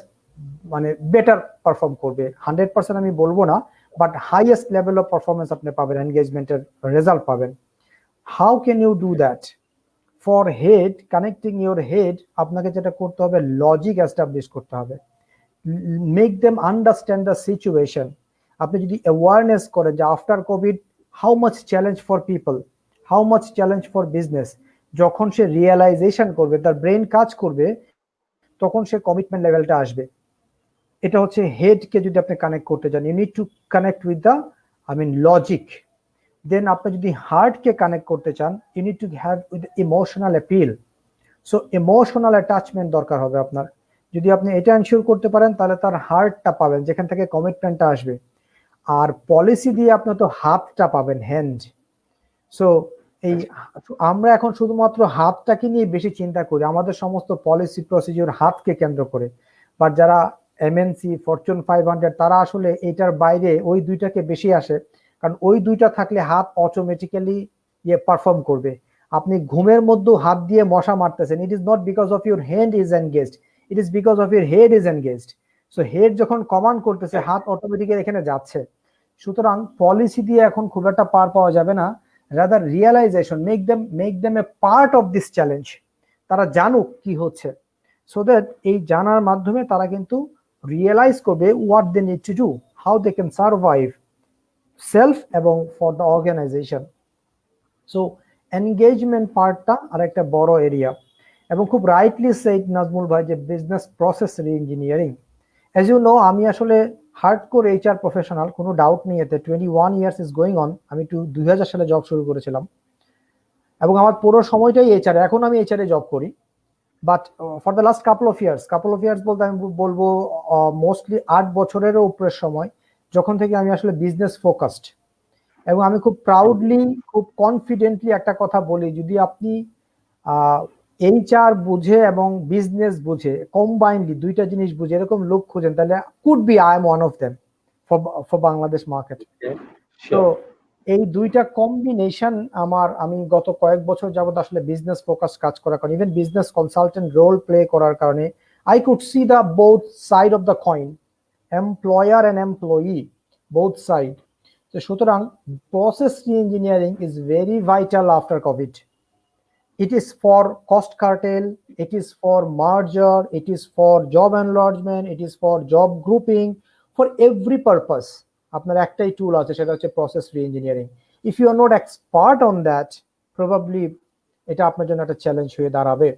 A: মানে বেটার পারফর্ম করবে। 100% আমি বলবো না, but highest level of performance আপনি পাবেন, এনগেজমেন্টের রেজাল্ট পাবেন। How can you do that? For head, connecting your head, আপনাকে যেটা করতে হবে লজিক এস্টাবলিশ করতে হবে, make them understand the situation. আপনি যদি অ্যাওয়ারনেস করেন যে after covid how much challenge for people, how much challenge for business, যখন সে রিয়েলাইজেশন করবে, তার ব্রেন কাজ করবে, তখন সে কমিটমেন্ট লেভেলটা আসবে। এটা হচ্ছে হেডকে যদি আপনি কানেক্ট করতে চান, you need to connect with the logic. Then আপনি যদি হার্টকে কানেক্ট করতে চান, you need to have with emotional appeal. So emotional attachment দরকার হবে আপনার। যদি আপনি এটা এনশিওর করতে পারেন, তাহলে তার হার্টটা পাবেন, যেখান থেকে কমিটমেন্টটা আসবে। আর পলিসি দিয়ে আপনি তো হাতটা পাবেন, হ্যান্ড। সো এই আমরা এখন শুধুমাত্র হাতটাকে নিয়ে বেশি চিন্তা করি, আমাদের সমস্ত পলিসি প্রসিডিওর হাতকে কেন্দ্র করে। বাট যারা এমএনসি, ফরচুন 500, তারা আসলে এটার বাইরে ওই দুইটাকে বেশি আসে, কারণ ওই দুইটা থাকলে হাত অটোমেটিক্যালি পারফর্ম করবে। আপনি ঘুমের মধ্যে হাত দিয়ে মশা মারতেছেন, it is not because of your hand is engaged, it is because of your head is engaged. So head যখন কমান্ড করতেছে, হাত অটোমেটিক্যালি এখানে যাচ্ছে। সুতরাং পলিসি দিয়ে এখন খুব একটা পার পাওয়া যাবে না, rather realization, make them a part of this challenge. তারা জানুক কি হচ্ছে, সো দ্যাট এই জানার মাধ্যমে তারা কিন্তু রিয়েলাইজ করবে what they need to do, how they can survive self এবং for the organisation. So engagement পার্টটা আর একটা বড় এরিয়া। এবং খুব রাইটলি সেইড নাজমুল ভাই যে business process re-engineering. As you know, আমি আসলে হার্ডকোর এইচআর প্রফেশনাল, কোনো ডাউট নেই এতে। 21 ইয়ার্স ইজ গোয়িং অন। আমি 2000 সালে জব শুরু করেছিলাম এবং আমার পুরো সময়টাই এইচআর। এখন আমি এইচআর এ জব করি, but for the last couple of years বলতে আমি বলবো মোস্টলি 8 বছরেরও উপরের সময়, যখন থেকে আমি আসলে বিজনেস ফোকাসড। এবং আমি খুব প্রাউডলি, খুব কনফিডেন্টলি একটা কথা বলি, যদি আপনি এইচআর বুঝে এবং বিজনেস বুঝে, কম্বাইন্ডলি দুইটা জিনিস বুঝে এরকম লোক খুঁজেন, তাহলে could be I am one of them for Bangladesh market. তো এই দুইটা কম্বিনেশন আমি গত কয়েক বছর যাবত আসলে বিজনেস ফোকাস কাজ করার কারণে, even business consultant role play করার কারণে, I could see the both side of the coin, employer and employee, both side. তো সুতরাং process re-engineering is very vital after COVID. It is for cost curtail, it is for merger, it is for job enlargement, it is for job grouping, for every purpose. আপনার একটাই টুল আছে, সেটা হচ্ছে process re-engineering. If you are not expert on that, probably এটা আপনার জন্য একটা চ্যালেঞ্জ হয়ে দাঁড়াবে।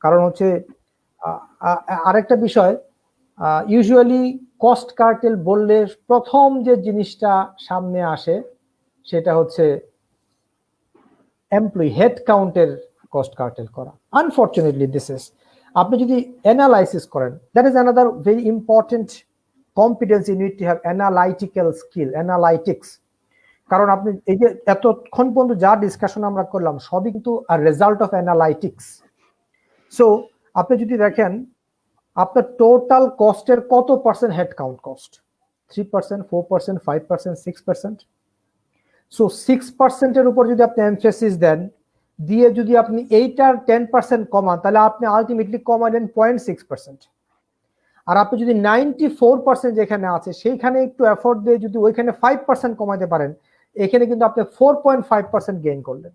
A: কারণ হচ্ছে আরেকটা বিষয়, ইউজুয়ালি কস্ট কার্টেল বললে প্রথম যে জিনিসটা সামনে আসে সেটা হচ্ছে এমপ্লয়ি হেড কাউন্টের কস্ট কার্টেল করা। আনফরচুনেটলি দিস ইজ, আপনি যদি অ্যানালাইসিস করেন, that is another very important competence, you need to have analytical skill, analytics. কারণ আপনি এই যে এতক্ষণ পর্যন্ত যা ডিসকাশন আমরা করলাম, সবই কিন্তু আর রেজাল্ট অফ অ্যানালাইটিক্স। সো আপনি যদি দেখেন আপনার টোটাল কস্টের কত percent head count cost, 3%, 4%, 5%, 6%। So 6%-এর উপর যদি আপনি এমফেসিস দেন, দিয়ে যদি আপনি এইটার 10% কমান, তাহলে আপনি আলটিমেটলি কমালেন 0.6%। আর আপনি যদি 94% যেখানে আছে সেইখানে একটু এফোর্ট দিয়ে যদি ওইখানে 5% কমাতে পারেন, এখানে কিন্তু আপনি 4.5% গেইন করলেন।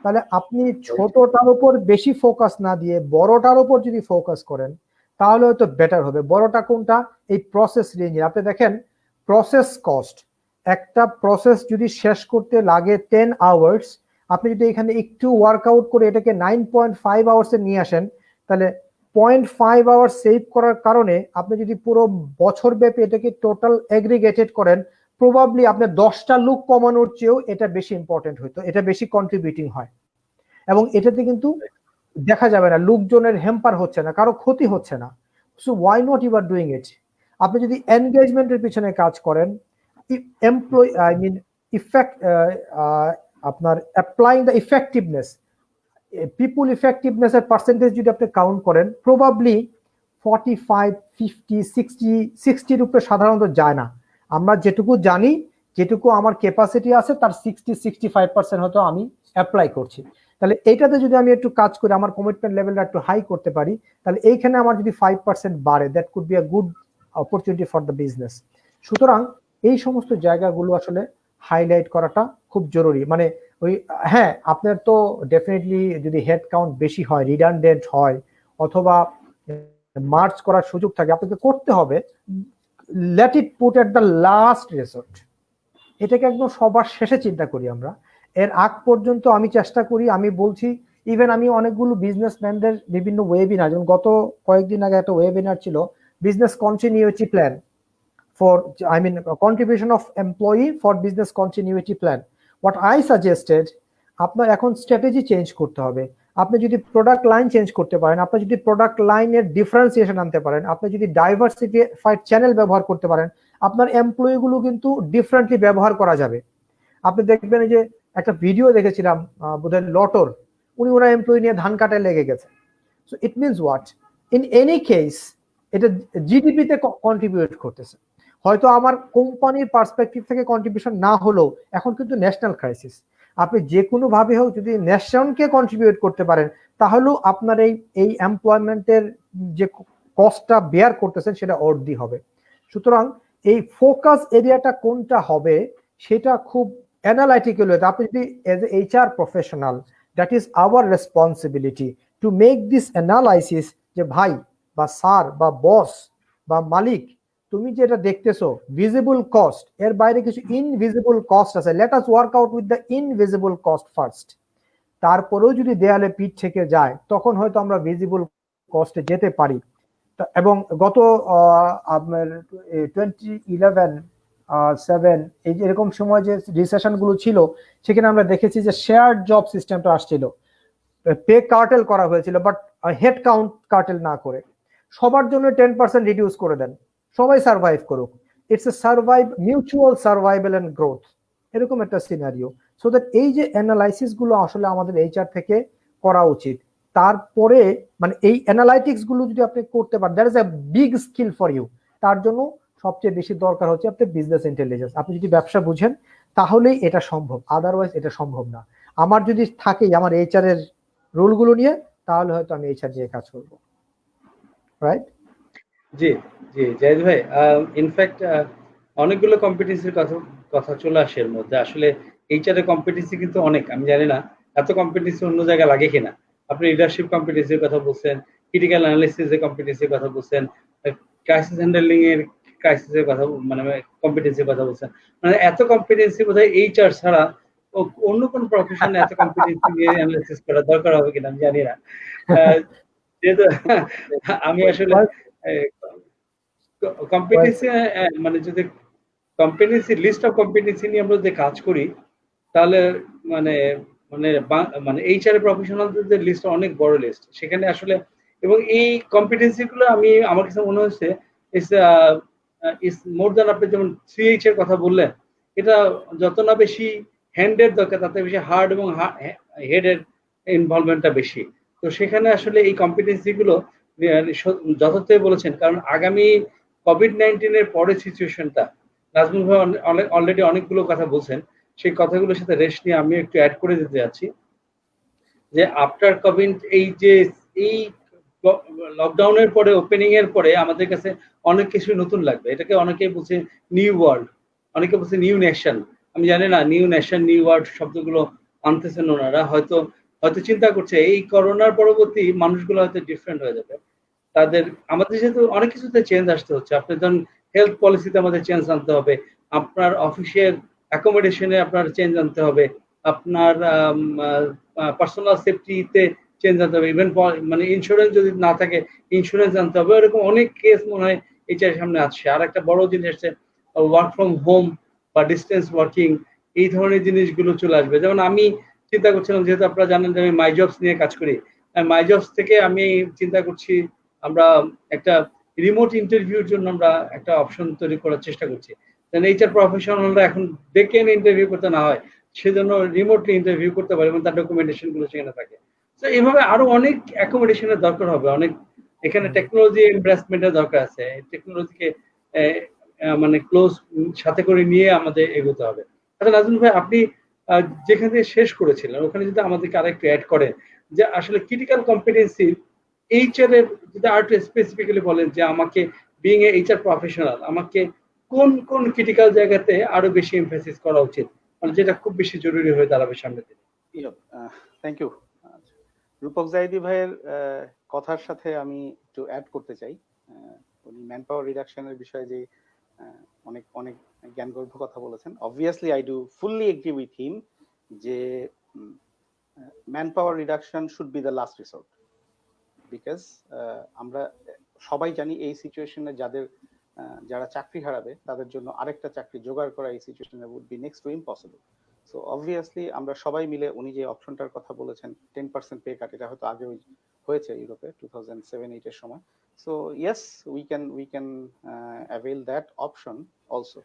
A: তাহলে আপনি ছোটটার উপর বেশি ফোকাস না দিয়ে বড়টার উপর যদি ফোকাস করেন, তাহলে হয়তো বেটার হবে। বড়টা কোনটা? এই প্রসেস রেঞ্জে। আপনি দেখেন প্রসেস কস্ট, একটা প্রসেস যদি শেষ করতে লাগে 10 আওয়ার্স, আপনি যদি এখানে একটু ওয়ার্কআউট করে এটাকে 9.5 আওয়ার্সে নিয়ে আসেন, তাহলে 0.5 আওয়ার সেভ করার কারণে আপনি যদি পুরো বছর ব্যাপী এটাকে টোটাল এগ্রিগেটেড করেন, প্রবাবলি আপনার 10টা লুক কমানোর চেয়েও এটা বেশি ইম্পর্টেন্ট হইতো, এটা বেশি কন্ট্রিবিউটিং হয়। এবং এটাতে কিন্তু দেখা যাবে না লোকজনের হ্যাম্পার হচ্ছে না, কারো ক্ষতি হচ্ছে না। So why not you are doing it? আপনি যদি এনগেজমেন্টের পিছনে কাজ করেন, আপনার applying the effectiveness, people effectiveness এর পার্সেন্টেজ যদি আপনি কাউন্ট করেন, প্রবাবলি 45, 50, 60-র উপরে সাধারণত যায় না। আমরা যেটুকু জানি, যেটুকু আমার ক্যাপাসিটি আছে, তার 60-65% হয়তো আমি অ্যাপ্লাই করছি। তাহলে এইটাতে যদি আমি একটু কাজ করি, আমার কমিটমেন্ট লেভেলটা একটু হাই করতে পারি, তাহলে এইখানে আমার যদি 5% বাড়ে, that could be a good opportunity for the business. সুতরাং এই সমস্ত জায়গাগুলো আসলে হাইলাইট করাটা খুব জরুরি। মানে ওই, হ্যাঁ আপনার তো ডেফিনেটলি যদি হেড কাউন্ট বেশি হয়, রিডান্ডেন্ট হয়, অথবা মার্চ করার সুযোগ থাকে, আপনাকে করতে হবে, let it put at the last resort. এটাকে একদম সবার শেষে চিন্তা করি আমরা। এর আগ পর্যন্ত আমি চেষ্টা করি, আমি বলছি, ইভেন আমি অনেকগুলো বিজনেসম্যানদের বিভিন্ন ওয়েবিনার, যেমন গত কয়েকদিন আগে একটা ওয়েবিনার ছিল, business continuity plan for, I mean, contribution of employee for business continuity plan. What I suggested, আপনার এখন স্ট্র্যাটেজি চেঞ্জ করতে হবে। আপনি যদি প্রোডাক্ট লাইন চেঞ্জ করতে পারেন, আপনি যদি প্রোডাক্ট লাইনের ডিফারেন্সিয়েশন আনতে পারেন, আপনি যদি ডাইভার্সিফাইড চ্যানেল ব্যবহার করতে পারেন, আপনার এমপ্লয়িগুলো কিন্তু ডিফারেন্টলি ব্যবহার করা যাবে। আপনি দেখবেন যে একটা ভিডিও দেখেছিলাম বোধহয় লটোর, উনি ওনার এমপ্লয়ি নিয়ে ধান কাটায় লেগে গেছে। So it means what, in any case এটা জিডিপিতে কন্ট্রিবিউট করতেছে। হয়তো আমার কোম্পানির পার্সপেক্টিভ থেকে কন্ট্রিবিউশন না হলেও এখন কিন্তু ন্যাশনাল ক্রাইসিস, আপনি যে কোনো ভাবে হোক যদি ন্যাশনকে কন্ট্রিবিউট করতে পারেন, তাহলেও আপনার এই এমপ্লয়মেন্টের যে কস্টটা বেয়ার করতেছেন সেটা অর্ধি হবে। সুতরাং এই ফোকাস এরিয়াটা কোনটা হবে সেটা খুব অ্যানালাইটিক্যাল হতে, আপনি যদি as a HR professional, that is our responsibility to make this analysis, যে ভাই বা স্যার বা বস বা মালিক, তুমি যেটা দেখতেছো ভিজিবল কস্ট, এর বাইরে কিছু ইনভিজিবল কস্ট আছে, let us work out with the invisible cost first. তারপরেও যদি দেয়ালে পিঠ থেকে যায়, তখন হয়তো আমরা ভিজিবল কস্টে যেতে পারি। এবং গত আপনার 2011-7 এই যে এরকম সময় যে রিসেশন গুলো ছিল, সেখানে আমরা দেখেছি যে শেয়ার জব সিস্টেমটা আসছিল, পে কার্টেল করা হয়েছিল, বাট হেড কাউন্ট কার্টেল না করে সবার জন্য 10% রিডিউস করে দেন, সবাই সার্ভাইভ করুক, it's a survive, mutual survival and growth, এরকম একটা সিনারিও। সো দ্যাট এই যে অ্যানালাইসিস গুলো আসলে আমাদের এইচআর থেকে করা উচিত। তারপরে মানে এই অ্যানালাইটিক্স গুলো যদি আপনি করতে পারেন, that is a big skill for you. তার জন্য সবচেয়ে বেশি দরকার হচ্ছে আপনার বিজনেস ইন্টেলিজেন্স। আপনি যদি ব্যবসা বুঝেন তাহলেই এটা সম্ভব, আদারওয়াইজ এটা সম্ভব না। আমার যদি থাকে আমার এইচআর এর রুলগুলো নিয়ে, তাহলে হয়তো আমি এইচআর নিয়ে কাজ করবো, রাইট?
B: জি জি জাহিদ ভাই, ইনফ্যাক্ট অনেকগুলো কম্পিটেন্সির কথা কথা চলে আসে এর মধ্যে। আসলে এইচআর এর কম্পিটেন্সি কিন্তু অনেক, আমি জানি না এত কম্পিটেন্সি অন্য জায়গায় লাগে কিনা। আপনি লিডারশিপ কম্পিটেন্সির কথা বলছেন, ক্রিটিক্যাল অ্যানালিসিস এর কম্পিটেন্সির কথা বলছেন, ক্রাইসিস হ্যান্ডলিং এর ক্রাইসিসের কথা, মানে কম্পিটেন্সির কথা বলছেন। মানে এত কম্পিটেন্সি বোধহয় এইচআর ছাড়া অন্য কোন প্রফেশনে এত কম্পিটেন্সি নিয়ে অ্যানালিসিস করা দরকার হবে কিনা আমি জানি না। যেহেতু আমি আসলে কম্পিটেন্সি, মানে যদি কম্পিটেন্সি লিস্ট অফ কম্পিটেন্সি নিয়ে আমরা যদি কাজ করি, তাহলে মানে মানে মানে এইচআর প্রফেশনালদের যে লিস্ট অনেক বড় লিস্ট, সেখানে আসলে এবং এই কম্পিটেন্সি গুলো আমি আমার কাছে মনে হচ্ছে ইস মোর দ্যান, আপনি যেমন সিএইচ এর কথা বললেন, এটা যত না বেশি হ্যান্ডের দরকার, তাতে বেশি হার্ড এবং হেডের ইনভলভমেন্টটা বেশি। তো সেখানে আসলে এই কম্পিটেন্সি গুলো যথার্থই বলেছেন, কারণ আগামী কোভিড-19 এর পরের সিচুয়েশনটা, নাজমুল ভাই অলরেডি অনেকগুলো কথা বলছেন, সেই কথাগুলোর সাথে রেশ নিয়ে আমি একটু অ্যাড করে দিতে যাচ্ছি যে আফটার কোভিড, এই যে এই লকডাউনের পরে, ওপেনিং এর পরে আমাদের কাছে অনেক কিছু নতুন লাগবে। এটাকে অনেকেই বলছে নিউ ওয়ার্ল্ড, অনেকে বলছে নিউ নেশন। আমি জানি না নিউ নেশন নিউ ওয়ার্ল্ড শব্দগুলো আনতেছেন ওনারা, হয়তো হয়তো চিন্তা করছে এই করোনার পরবর্তী মানুষগুলো হয়তো ডিফারেন্ট হয়ে যাবে। তাদের, আমাদের যেহেতু অনেক কিছুতে চেঞ্জ আসতে হচ্ছে, আপনি ধরুন হেলথ পলিসিতে আমাদের চেঞ্জ আনতে হবে, আপনার অফিসের অ্যাকোমোডেশনে আপনার চেঞ্জ আনতে হবে, আপনার পার্সোনাল সেফটিতে চেঞ্জ আনতে হবে, ইভেন মানে ইন্স্যুরেন্স যদি না থাকে ইন্স্যুরেন্স আনতে হবে। এরকম অনেক কেস মনে হয় এইচআর সামনে আসছে। আর একটা বড় জিনিস আসছে ওয়ার্ক ফ্রম হোম বা ডিস্টেন্স ওয়ার্কিং, এই ধরনের জিনিসগুলো চলে আসবে। যেমন আমি চিন্তা করছিলাম, যেহেতু আপনারা জানেন যে আমি মাই জবস নিয়ে কাজ করি, মাই জবস থেকে আমি চিন্তা করছি আমরা একটা রিমোট ইন্টারভিউর জন্য আমরা একটা অপশন তৈরি করার চেষ্টা করছি। এইচআর প্রফেশনালরা এখন ডেকে এনে ইন্টারভিউ করতে না হয়, সেজন্য রিমোটলি ইন্টারভিউ করতে পারে এবং তার ডকুমেন্টেশন গুলো সেখানে থাকে। তো এইভাবে আরো অনেক অ্যাকোমোডেশনের দরকার হবে, অনেক এখানে টেকনোলজি ইনভেস্টমেন্টের দরকার আছে। টেকনোলজিকে মানে ক্লোজ সাথে করে নিয়ে আমাদের এগোতে হবে। আচ্ছা নাজমুল ভাই, আপনি যেখান থেকে শেষ করেছিলেন ওখানে যদি আমাদেরকে আরেকটু অ্যাড করেন যে আসলে ক্রিটিক্যাল কম্পিটেন্সি এইচআর এর যদি আরেকটু স্পেসিফিক্যালি বলেন যে আমাকে বিইং এ এইচআর প্রফেশনাল আমাকে কোন কোন ক্রিটিক্যাল জায়গাতে আরো বেশি এমফাসিস করা উচিত, মানে যেটা খুব বেশি জরুরি হয়ে দাঁড়াবে সামনের দিনে?
C: Thank you. রূপক জাহিদি ভাইয়ের কথার সাথে আমি একটু অ্যাড করতে চাই। উনি ম্যান পাওয়ার রিডাকশনের বিষয়ে যে অনেক অনেক জ্ঞানগর্ভ কথা বলেছেন। Obviously I do fully agree with him যে man power reduction should be the last resort, because আমরা সবাই জানি এই সিচুয়েশনে যারা চাকরি হারাবে তাদের জন্য আরেকটা চাকরি জোগাড় করা এই সিচুয়েশনে would be next to impossible. So obviously আমরা সবাই মিলে উনি যে অপশনটার কথা বলেছেন 10% পে কাট, এটা হয়তো আগে হয়েছে ইউরোপে 2007-8 এর সময়। So yes, we can avail that option also.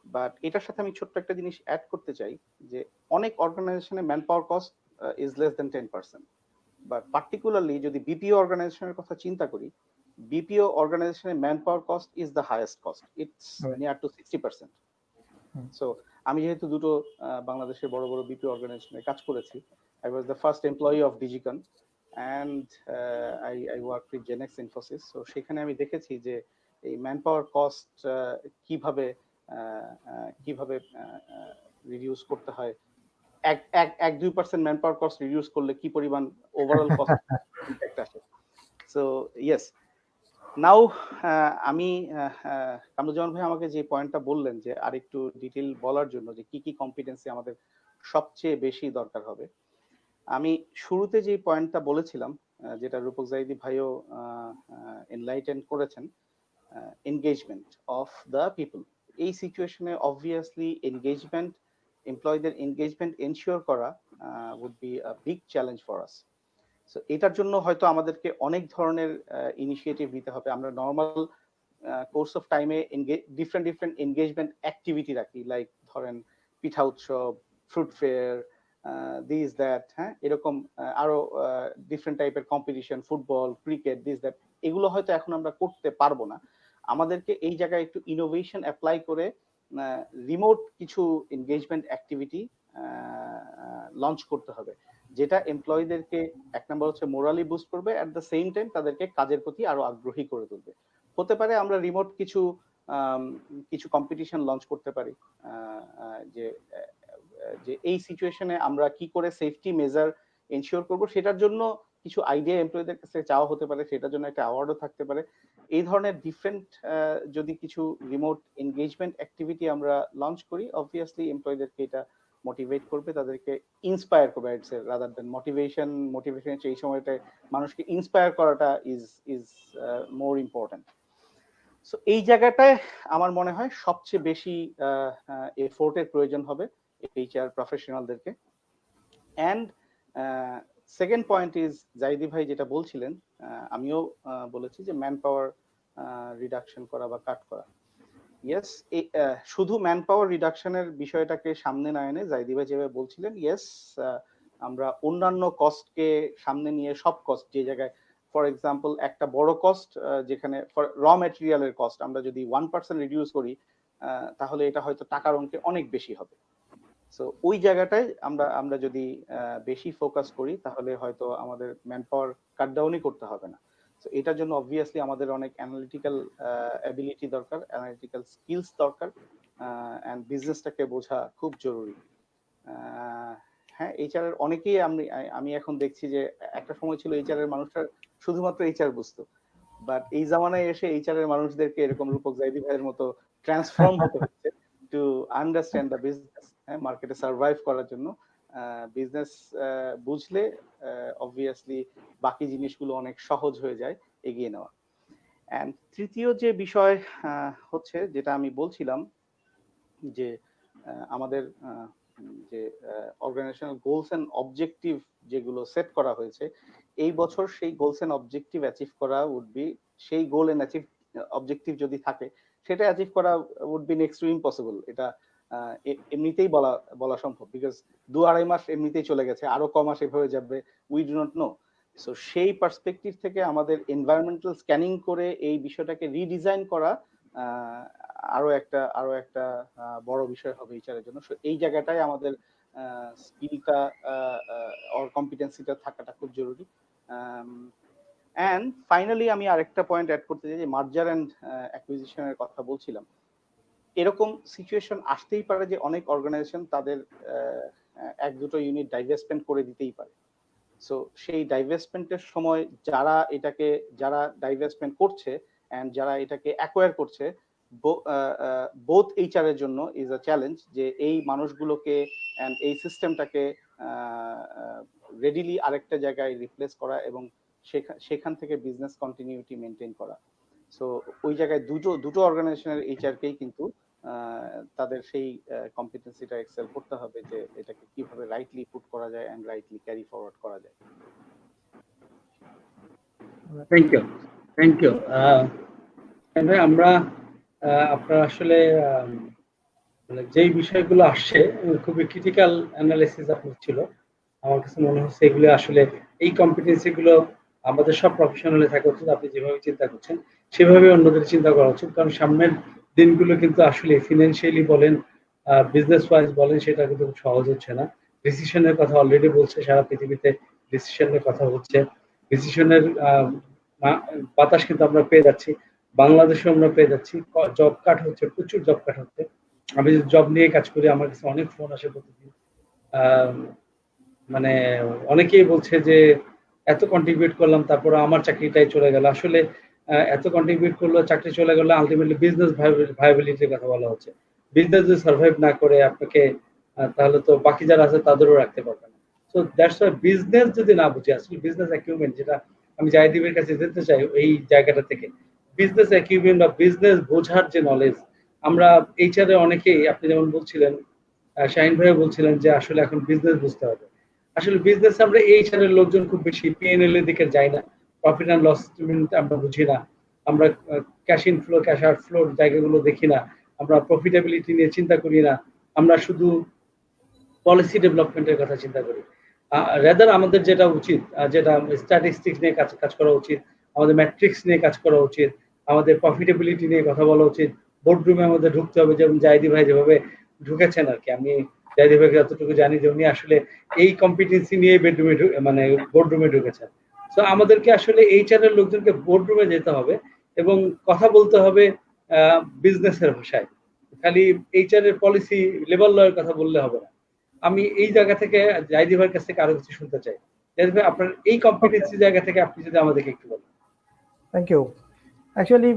C: But এটার সাথে আমি ছোট্ট একটা জিনিস অ্যাড করতে চাই যে অনেক অর্গানাইজেশনে man power cost is less than 10%, but particularly যদি বিপিও অর্গানাইজেশনের কথা চিন্তা করি, বিপিও অর্গানাইজেশনের man power cost is the highest cost, it's near to 60%। So আমি যেহেতু দুটো বাংলাদেশের বড় বড় বিপিও অর্গানাইজেশনে কাজ করেছি, I was the first employee of Digicon and I work with Genex Infosys. So সেখানে আমি দেখেছি যে এই ম্যান পাওয়ার কস্ট কিভাবে কিভাবে রিডিউস করতে হয়। 1-2% ম্যান পাওয়ার কস্ট রিডিউস করলে কি পরিমাণ ওভারঅল কস্ট ইম্প্যাক্ট আসে। সো ইয়েস, নাও আমি কামরুজ্জামান ভাই আমাকে যে পয়েন্টটা বললেন যে আরেকটু ডিটেইল বলার জন্য যে কি কি কম্পিটেন্সি আমাদের সবচেয়ে বেশি দরকার হবে, আমি শুরুতে যে পয়েন্টটা বলেছিলাম যেটা রূপক জাহিদি ভাইও এনলাইটেন করেছেন, এনগেজমেন্ট অফ দ্য পিপল। এই সিচুয়েশনে অবভিয়াসলি এনগেজমেন্ট, এমপ্লয়ীদের এনগেজমেন্ট এনশিওর করা would be a big challenge for us. So এটার জন্য হয়তো আমাদেরকে অনেক ধরনের ইনিশিয়েটিভ নিতে হবে। আমরা নর্মাল কোর্স অফ টাইমে ডিফারেন্ট এনগেজমেন্ট অ্যাক্টিভিটি রাখি, লাইক ধরেন পিঠা উৎসব, ফ্রুট ফেয়ার, দিস দ্যাট, হ্যাঁ, এরকম আরো ডিফারেন্ট টাইপের competition, football, cricket, this that, এগুলো হয়তো এখন আমরা করতে পারবো না। আমাদেরকে এই জায়গায় একটু ইনোভেশন অ্যাপ্লাই করে রিমোট কিছু এনগেজমেন্ট অ্যাক্টিভিটি লঞ্চ করতে হবে, যেটা এমপ্লয়ীদেরকে এক নম্বর হচ্ছে মোরালি বুস্ট করবে, অ্যাট দ্য সেম টাইম তাদেরকে কাজের প্রতি আরো আগ্রহী করে তুলবে। হতে পারে আমরা রিমোট কিছু কম্পিটিশন লঞ্চ করতে পারি, যে যে এই সিচুয়েশনে আমরা কি করে সেফটি মেজার এনশিওর করব, সেটার জন্য কিছু আইডিয়া এমপ্লয়ীদের কাছে চাওয়া হতে পারে, সেটার জন্য একটা অ্যাওয়ার্ডও থাকতে পারে। এই ধরনের ডিফারেন্ট যদি কিছু রিমোট এনগেজমেন্ট অ্যাক্টিভিটি আমরা লঞ্চ করি, অবভিয়াসলি এমপ্লয়ীদেরকে এটা মোটিভেট করবে, তাদেরকে ইন্সপায়ার করবে, ইটস রাদার দেন মোটিভেশন এই সময়টায় মানুষকে ইন্সপায়ার করাটা ইজ মোর ইম্পর্টেন্ট। সো এই জায়গাটায় আমার মনে হয় সবচেয়ে বেশি এফোর্টের প্রয়োজন হবে এইচআর প্রফেশনালদেরকে। And second point is, Zahidi ভাই যেটা বলছিলেন, আমিও বলেছি যে ম্যান পাওয়ার রিডাকশন করা বা কাট করা। ইয়েস, শুধু ম্যান পাওয়ার রিডাকশনের বিষয়টাকে সামনে না এনে জাহিদি ভাই যেভাবে বলছিলেন, ইয়েস, আমরা অন্যান্য কস্টকে সামনে নিয়ে সব কস্ট যে জায়গায়, ফর এক্সাম্পল একটা বড় কস্ট যেখানে র ম্যাটেরিয়ালের কস্ট আমরা যদি 1% রিডিউস করি, তাহলে এটা হয়তো টাকার অঙ্কে অনেক বেশি হবে। সো ওই জায়গাটায় আমরা যদি বেশি ফোকাস করি, তাহলে হয়তো আমাদের ম্যান পাওয়ার কাট ডাউনই করতে হবে না। সো এটার জন্য অবভিয়াসলি আমাদের অনেক অ্যানালিটিক্যাল অ্যাবিলিটি দরকার, অ্যানালিটিক্যাল স্কিলস দরকার, অ্যান্ড বিজনেসটাকে বোঝা খুব জরুরি। হ্যাঁ, এইচআর এর অনেকেই আমি এখন দেখছি যে একটা সময় ছিল এইচআর এর মানুষরা শুধুমাত্র এইচআর বুঝতো, বাট এই জামানায় এসে এইচআর এর মানুষদেরকে এরকম রূপক জাহিদি ভাইয়ের মতো ট্রান্সফর্ম হতে হচ্ছে টু আন্ডারস্ট্যান্ড দ্য বিজনেস, হ্যাঁ, মার্কেটে সার্ভাইভ করার জন্য। বিজনেস বুঝলে অবভিয়াসলি বাকি জিনিসগুলো অনেক সহজ হয়ে যায় এগিয়ে নেওয়া। অ্যান্ড তৃতীয় যে বিষয় হচ্ছে, যেটা আমি বলছিলাম যে আমাদের যে অর্গানাইজেশনাল গোলস এন্ড অবজেক্টিভ যেগুলো সেট করা হয়েছে এই বছর, সেই গোলস এন্ড অবজেক্টিভ অ্যাচিভ করা উড বি, সেই গোল এন্ড অবজেক্টিভ যদি থাকে সেটা অ্যাচিভ করা would be next to impossible. এটা এমনিতেই বলা সম্ভব, বিকজ 2-2.5 মাস এমনিতেই চলে গেছে, আরো ক মাস এভাবে যাবে, we do not know. So সেই পার্সপেক্টিভ থেকে আমাদের এনভায়রনমেন্টাল স্ক্যানিং করে এই বিষয়টাকে রিডিজাইন করা আরো একটা বড় বিষয় হবে এইচআর এর জন্য। এই জায়গাটায় আমাদের স্কিলটা অর কম্পিটেন্সিটা থাকাটা খুব জরুরি। অ্যান্ড ফাইনালি আমি আরেকটা পয়েন্ট অ্যাড করতে চাই, যে মার্জার অ্যান্ড অ্যাকুইজিশনের কথা বলছিলাম। এরকম সিচুয়েশন আসতেই পারে যে অনেক অর্গানাইজেশন তাদের এক দুটো ইউনিট ডাইভেস্টমেন্ট করে দিতেই পারে। সো সেই ডাইভেস্টমেন্টের সময় যারা ডাইভেস্টমেন্ট করছে অ্যান্ড যারা এটাকে অ্যাকোয়ার করছে, বোথ এইচআর এর জন্য ইজ আ চ্যালেঞ্জ যে এই মানুষগুলোকে অ্যান্ড এই সিস্টেমটাকে রেডিলি আরেকটা জায়গায় রিপ্লেস করা এবং সেখান থেকে বিজনেস কন্টিনিউটি মেনটেন করা। সো ওই জায়গায় দুটো অর্গানাইজেশনের এইচআরকেই কিন্তু তাদের সেই কম্পিটেন্সিটা এক্সেল করতে হবে যে এটাকে কিভাবে রাইটলি পুট করা যায় এন্ড রাইটলি ক্যারি ফরওয়ার্ড করা যায়।
B: থ্যাংক ইউ আমরা আপনার আসলে মানে যেই বিষয়গুলো আসছে খুবই ক্রিটিক্যাল অ্যানালাইসিস আপনার ছিল। আমার কাছে মনে হচ্ছে এগুলো আসলে এই কম্পিটেন্সি গুলো আমাদের সব প্রফেশনালে থাকা উচিত। আপনি যেভাবে চিন্তা করছেন সেভাবে অন্যদের চিন্তা করা উচিত, কারণ সামনের দিনগুলো কিন্তু আসলে ফিনান্সিয়ালি বলেন, বিজনেস ওয়াইজ বলেন, সেটা কিন্তু খুব সহজ হচ্ছে না। ডিসিশনের কথা অলরেডি বলছে, সারা পৃথিবীতে ডিসিশনের কথা হচ্ছে। ডিসিশনের বাতাস কিন্তু আমরা পেয়ে যাচ্ছি, বাংলাদেশেও আমরা পেয়ে যাচ্ছি। জব কাট হচ্ছে, প্রচুর জব কাট হচ্ছে। আমি জব নিয়ে কাজ করি, আমার কাছে অনেক ফোন আসে প্রতিদিন। মানে অনেকেই বলছে যে এত কন্ট্রিবিউট করলাম তারপরে আমার চাকরিটাই চলে গেল। আসলে এত কন্ট্রিবিউট করলো, চাকরি চলে গেল, আলটিমেটলি বিজনেস ভায়াবিলিটির কথা বলা হচ্ছে। বিজনেস যদি সার্ভাইভ না করে আপনাকে, তাহলে তো বাকি যারা আছে তাদেরও রাখতে পারবে না। সো দ্যাটস ওয়াই বিজনেস যদি না বুঝি, আসলে বিজনেস অ্যাকিউমেন্ট, যেটা আমি জাহিদীপের কাছে যেতে চাই এই জায়গাটা থেকে, বিজনেস অ্যাকিউমেন্ট বা বিজনেস বোঝার যে নলেজ, আমরা এইচআর এ অনেকেই, আপনি যেমন বলছিলেন, শাহিন ভাইও বলছিলেন যে আসলে এখন বিজনেস বুঝতে হবে। আসলে বিজনেস আমরা এইচআর এর লোকজন খুব বেশি পিএনএল এর দিকে যাই না, প্রফিট অ্যান্ড লস স্টেটমেন্ট আমরা বুঝি না, আমরা cash in flow cash out floor জায়গাগুলো দেখি না, আমরা প্রফিটেবিলিটি নিয়ে চিন্তা করি না, আমরা শুধু পলিসি ডেভেলপমেন্টের কথা চিন্তা করি। রেদার আমাদের যেটা উচিত, যেটা স্ট্যাটিস্টিক্স নিয়ে কাজ করা উচিত, আমাদের ম্যাট্রিক্স নিয়ে কাজ করা উচিত, আমাদের প্রফিটেবিলিটি নিয়ে কথা বলা উচিত। বোর্ডরুমে আমাদের ঢুকতে হবে, যেমন জাহিদি ভাই যেভাবে ঢুকেছেন আর কি। আমি জাহিদি ভাইকে যতটুকু জানি যে উনি আসলে এই কম্পিটেন্সি নিয়ে বেডরুমে মানে বোর্ডরুমে ঢুকেছেন। তো আমাদেরকে আসলে এইচআর এর লোকজনকে বোর্ডরুমে যেতে হবে এবং কথা বলতে হবে বিজনেসের ভাষায়। খালি এইচআর এর পলিসি লেবার লয়ের কথা বললে হবে না। আমি এই জায়গা থেকে জাহিদি ভাইয়ের কাছ থেকে আরো কিছু শুনতে চাই। জাহিদি ভাই, আপনার এই কম্পিটেন্সি জায়গা থেকে আপনি যদি আমাদেরকে একটু বলেন।
A: Thank you. Actually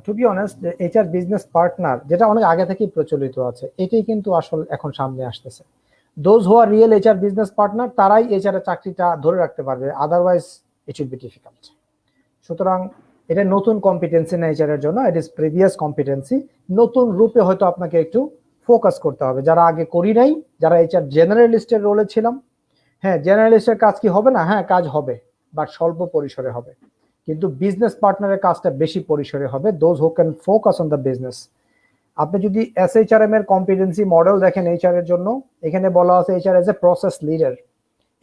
A: to be honest, HR business partner যেটা অনেক আগে থেকেই প্রচলিত আছে, এটাই কিন্তু আসল এখন সামনে আসতেছে। Those who are real HR business partner, তারাই এইচআর এর চাকরিটা ধরে রাখতে পারবে, otherwise it will be difficult. সুতরাং এটা নতুন কম্পিটেন্সি না এইচআর এর জন্য, ইট ইজ প্রিভিয়াস কম্পিটেন্সি। নতুন রূপে হয়তো আপনাকে একটু ফোকাস করতে হবে, যারা আগে করি নাই, যারা এইচআর জেনারেলিস্টের রোলে ছিলাম। হ্যাঁ, জেনারেলিস্টের কাজ কি হবে না? হ্যাঁ, কাজ হবে, বাট স্বল্প পরিসরে হবে। কিন্তু বিজনেস পার্টনারের কাজটা বেশি পরিসরে হবে, those who can focus on the business. আপনি যদি এসএইচআরএম এর কম্পিটেন্সি মডেল দেখেন এইচআর এর জন্য, এখানে বলা আছে HR as a process leader.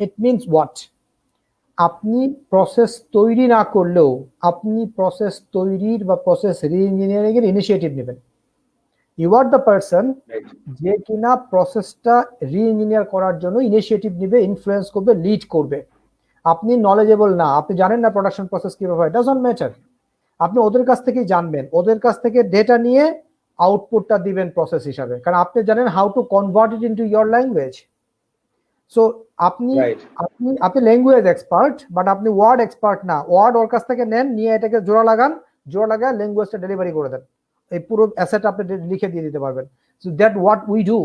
A: It means what? আপনি প্রসেস তৈরি না করলেও আপনি প্রসেস তৈরির বা প্রসেস রি-ইঞ্জিনিয়ারিং এর ইনিশিয়েটিভ নেবেন। ইউ আর দ্য পারসন যে কিনা প্রসেসটা রি-ইঞ্জিনিয়ার করার জন্য ইনিশিয়েটিভ নেবে, ইনফ্লুয়েন্স করবে, লিড করবে। আপনি নলেজেবল না, আপনি জানেন না প্রোডাকশন প্রসেস কিভাবে হয়, ডাজন্ট ম্যাটার। আপনি ওদের কাছ থেকেই জানবেন, ওদের কাছ থেকে ডেটা নিয়ে আউটপুটটা দিবেন প্রসেস হিসাবে, কারণ আপনি জানেন how to convert it into your language. So আপনি আপনি ল্যাঙ্গুয়েজ এক্সপার্ট, বাট আপনি ওয়ার্ড এক্সপার্ট না। ওয়ার্ড ওর কাছ থেকে নেন, নিয়ে এটাকে জোড়া লাগায় ল্যাঙ্গুয়েজটা ডেলিভারি করে দেন, এই পুরো অ্যাসেট আপনি লিখে দিয়ে দিতে পারবেন। So that what we do.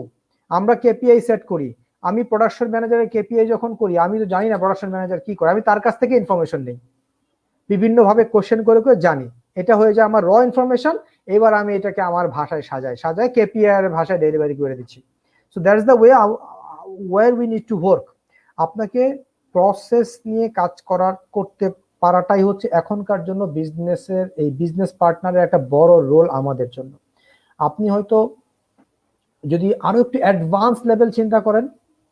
A: আমরা কেপিআই সেট করি। আমি প্রোডাকশন ম্যানেজারের কেপিআই যখন করি, আমি তো জানি না প্রোডাকশন ম্যানেজার কি করে, আমি তার কাছ থেকে ইনফরমেশন নেই, বিভিন্নভাবে কোশ্চেন করে জানি। এটা হয়ে যায় আমার র ইনফরমেশন। এবার আমি এটাকে আমার ভাষায় সাজায় কেপিআই এর ভাষায় ডেলিভারি করে দিচ্ছি। So that's the way where we need to work. আপনাকে প্রসেস নিয়ে কাজ করতে পারাটাই হচ্ছে এখনকার জন্য বিজনেসের, এই বিজনেস পার্টনারের একটা বড় রোল আমাদের জন্য। আপনি হয়তো যদি আরো একটু অ্যাডভান্স লেভেল চিন্তা করেন,